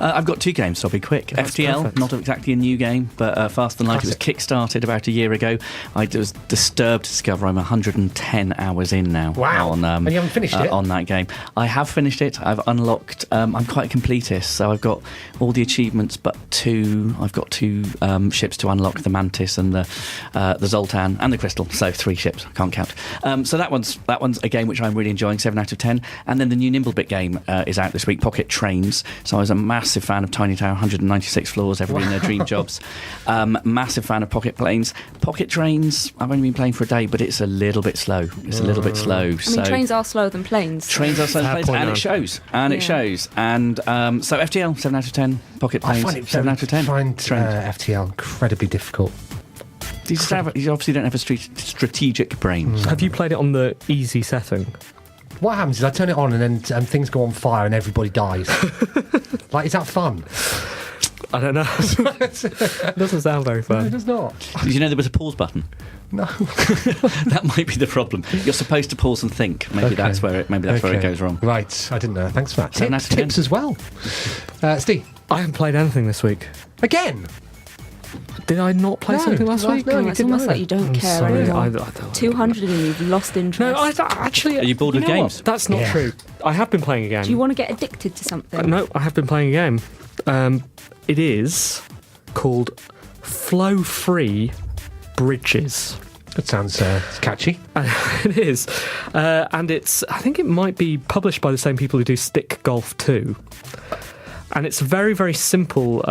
I've got 2 games, so I'll be quick. That's FTL, perfect. not exactly a new game, but Fast and Light. It was kick-started about a year ago. I was disturbed to discover I'm 110 hours in now. Wow. And you haven't finished it? On that game. I have finished it. I've unlocked... I'm quite a completist, so I've got all the achievements but 2. I've got 2 ships to unlock, the Mantis and the Zoltan and the Crystal, so 3 ships. I can't count. So that one's a game which I'm really enjoying, 7 out of 10. And then the new Nimblebit game is out this week, Pocket Trains. So I was a massive fan of Tiny Tower, 196 floors, everybody in their dream jobs. Massive fan of Pocket Planes. Pocket Trains, I've only been playing for a day, but it's a little bit slow. It's a little bit slow. I mean, trains are slower than planes. Trains are slower than planes, and it shows. It shows. And so FTL, 7 out of 10. Pocket Planes, I find it 7 out of 10. I find FTL incredibly difficult. You obviously don't have a strategic brain. Have you played it on the easy setting? What happens is I turn it on and then things go on fire and everybody dies. Like, is that fun? I don't know. It doesn't sound very No, fun. it does not. Did you know there was a pause button? No. That might be the problem. You're supposed to pause and think. Maybe that's where it goes wrong. Right, I didn't know. Thanks for that. 7 out of 10. Tips as well. Steve. I haven't played anything this week. Again? Did I not play something last week? No, you It's didn't almost either. like you don't I'm care sorry, anymore. I don't- 200 and you've lost interest. No, I actually... Are you bored know of games? what? That's not Yeah. true. I have been playing a game. Do you want to get addicted to something? No, I have been playing a game. It is called Flow Free Bridges. That sounds catchy. It is. And I think it might be published by the same people who do Stick Golf 2. And it's a very, very simple.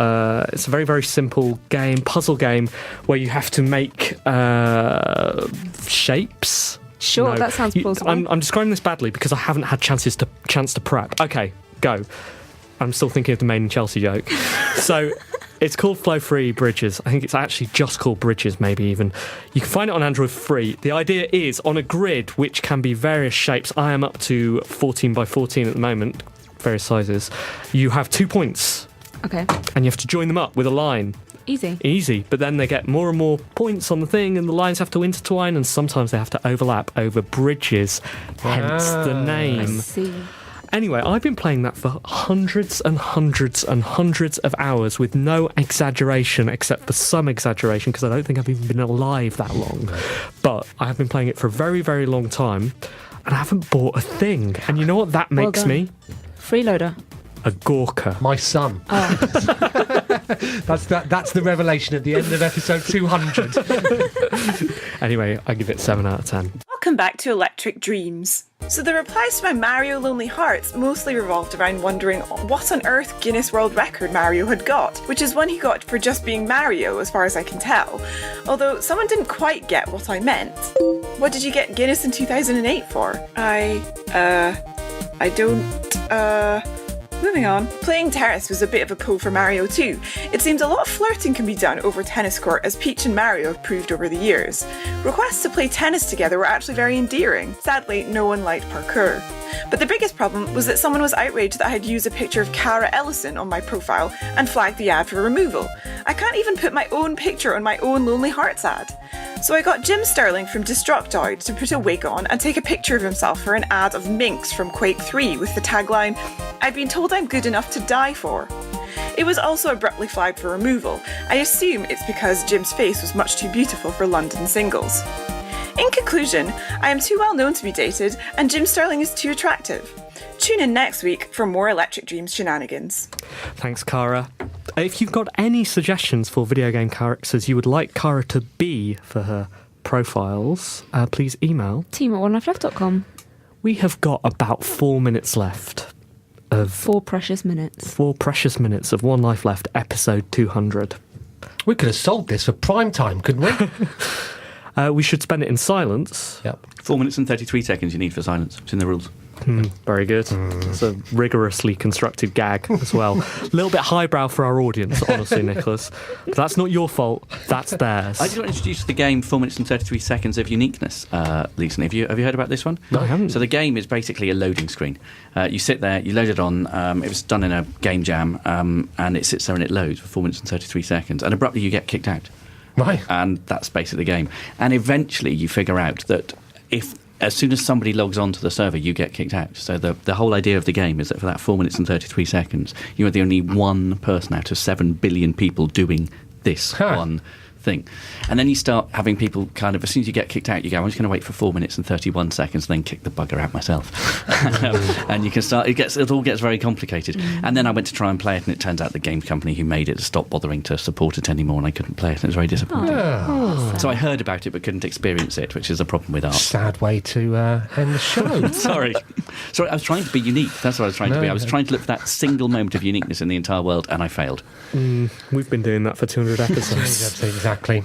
It's a very, very simple game, puzzle game, where you have to make shapes. Sure, No, that sounds plausible. I'm describing this badly because I haven't had chance to prep. Okay, go. I'm still thinking of the main Chelsea joke. So it's called Flow Free Bridges. I think it's actually just called Bridges, maybe even. You can find it on Android free. The idea is on a grid which can be various shapes. I am up to 14 by 14 at the moment, various sizes. You have 2 points. Okay. And you have to join them up with a line. Easy. But then they get more and more points on the thing, and the lines have to intertwine, and sometimes they have to overlap over bridges, hence the I name. see. Anyway, I've been playing that for hundreds and hundreds and hundreds of hours with no exaggeration, except for some exaggeration, because I don't think I've even been alive that long. But I have been playing it for a very, very long time, and I haven't bought a thing. And you know what that Well makes done. me? Freeloader. A gawker. My son. Oh. That's the revelation at the end of episode 200. Anyway, I give it 7 out of 10. Welcome back to Electric Dreams. So the replies to my Mario Lonely Hearts mostly revolved around wondering what on earth Guinness World Record Mario had got, which is one he got for just being Mario as far as I can tell. Although someone didn't quite get what I meant. What did you get Guinness in 2008 for? I don't. Moving on. Playing tennis was a bit of a pull for Mario too. It seems a lot of flirting can be done over tennis court, as Peach and Mario have proved over the years. Requests to play tennis together were actually very endearing. Sadly, no one liked parkour. But the biggest problem was that someone was outraged that I had used a picture of Cara Ellison on my profile and flagged the ad for removal. I can't even put my own picture on my own Lonely Hearts ad. So I got Jim Sterling from Destructoid to put a wig on and take a picture of himself for an ad of Minx from Quake 3 with the tagline, "I've been told I'm good enough to die for." It was also abruptly flagged for removal. I assume it's because Jim's face was much too beautiful for London singles. In conclusion, I am too well known to be dated, and Jim Sterling is too attractive. Tune in next week for more Electric Dreams shenanigans. Thanks, Cara. If you've got any suggestions for video game characters you would like Cara to be for her profiles, please email team@onelifeleft.com. We have got about 4 minutes left of 4 precious minutes. 4 precious minutes of One Life Left, episode 200. We could have sold this for prime time, couldn't we? We should spend it in silence. Yep. 4 minutes and 33 seconds you need for silence. It's in the rules. Very good. It's a rigorously constructed gag as well. A little bit highbrow for our audience, honestly, Nicholas. But that's not your fault. That's theirs. I just want to introduce the game 4 minutes and 33 seconds of uniqueness, Lisa. Have you heard about this one? No, I haven't. So the game is basically a loading screen. You sit there, you load it on. It was done in a game jam, and it sits there and it loads for 4 minutes and 33 seconds. And abruptly you get kicked out. Right. And that's basically the game. And eventually you figure out that as soon as somebody logs on to the server, you get kicked out. So the whole idea of the game is that for that 4 minutes and 33 seconds, you are the only one person out of 7 billion people doing this one thing. And then you start having people kind of, as soon as you get kicked out, you go, I'm just going to wait for 4 minutes and 31 seconds and then kick the bugger out myself. And you can start, it all gets very complicated. And then I went to try and play it, and it turns out the game company who made it stopped bothering to support it anymore, and I couldn't play it, and it was very disappointing. So I heard about it but couldn't experience it, which is a problem with art. Sad way to end the show. Sorry, I was trying to be unique. That's what I was trying to be. I was trying to look for that single moment of uniqueness in the entire world, and I failed. We've been doing that for 200 episodes. Exactly.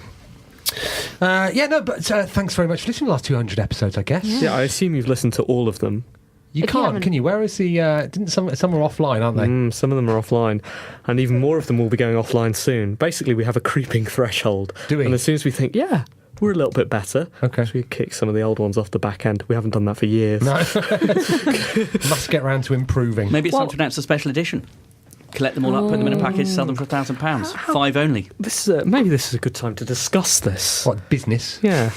Thanks very much for listening to the last 200 episodes, I guess. Yeah, I assume you've listened to all of them. You can't, can you? Where is the... didn't some are offline, aren't they? Some of them are offline. And even more of them will be going offline soon. Basically, we have a creeping threshold. Do we? And as soon as we think, yeah, we're a little bit better, okay, so we kick some of the old ones off the back end. We haven't done that for years. No. Must get round to improving. Maybe it's time to announce a special edition. Collect them all up, put them in a package, sell them for £1,000. 5 only. Maybe this is a good time to discuss this. What, business? Yeah.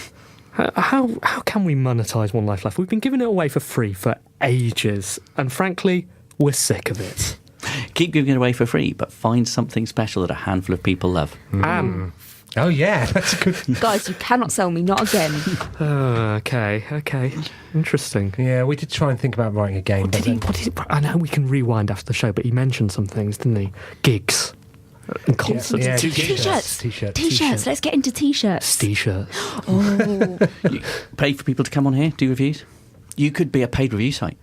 How can we monetise One Life Left? We've been giving it away for free for ages, and frankly, we're sick of it. Keep giving it away for free, but find something special that a handful of people love. Oh yeah, that's a good... Guys, you cannot sell me, not again. Okay. Interesting. Yeah, we did try and think about writing a game. I know we can rewind after the show, but he mentioned some things, didn't he? Gigs. And concerts. Yeah, T-shirts. Let's get into T-shirts. T-shirts. Oh. You pay for people to come on here, do reviews? You could be a paid review site.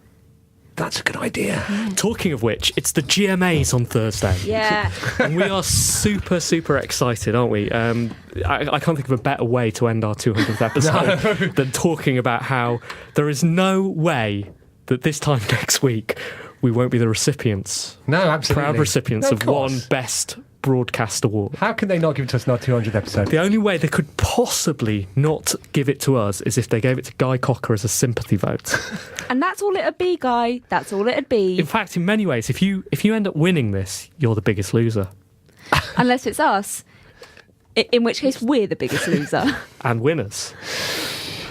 That's a good idea. Talking of which, it's the GMAs on Thursday. Yeah. And we are super, super excited, aren't we? I can't think of a better way to end our 200th episode than talking about how there is no way that this time next week we won't be the recipients. No, absolutely. Proud recipients of one Best Broadcast Award. How can they not give it to us in our 200th episode? The only way they could possibly not give it to us is if they gave it to Guy Cocker as a sympathy vote. And that's all it'd be, Guy. That's all it'd be. In fact, in many ways, if you end up winning this, you're the biggest loser. Unless it's us. In which case, we're the biggest loser. And winners.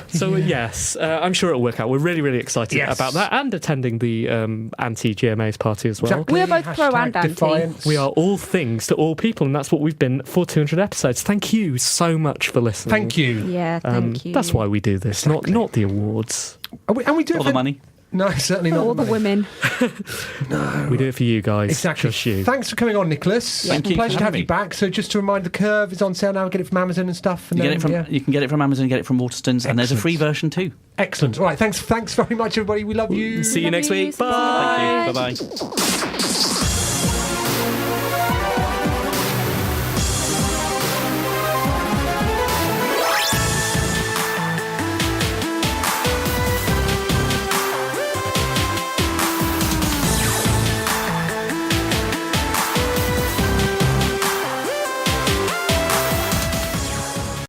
So, yes, I'm sure it'll work out. We're really, really excited about that, and attending the anti-GMAs party as well. Exactly. We're both pro and anti. Defiance. We are all things to all people, and that's what we've been for 200 episodes. Thank you so much for listening. Thank you. Yeah, thank you. That's why we do this, not the awards. And we do All the money. No, certainly not. All the women. No. We do it for you guys. Exactly. Just you. Thanks for coming on, Nicholas. Thank you. Pleasure to have you back. So just to remind, the Curve is on sale now. Get it from Amazon and stuff. And You can get it from Amazon, get it from Waterstones, and there's a free version too. Excellent. All right, thanks very much, everybody. We love you. See you next week. Bye. Bye. Thank you. Bye-bye.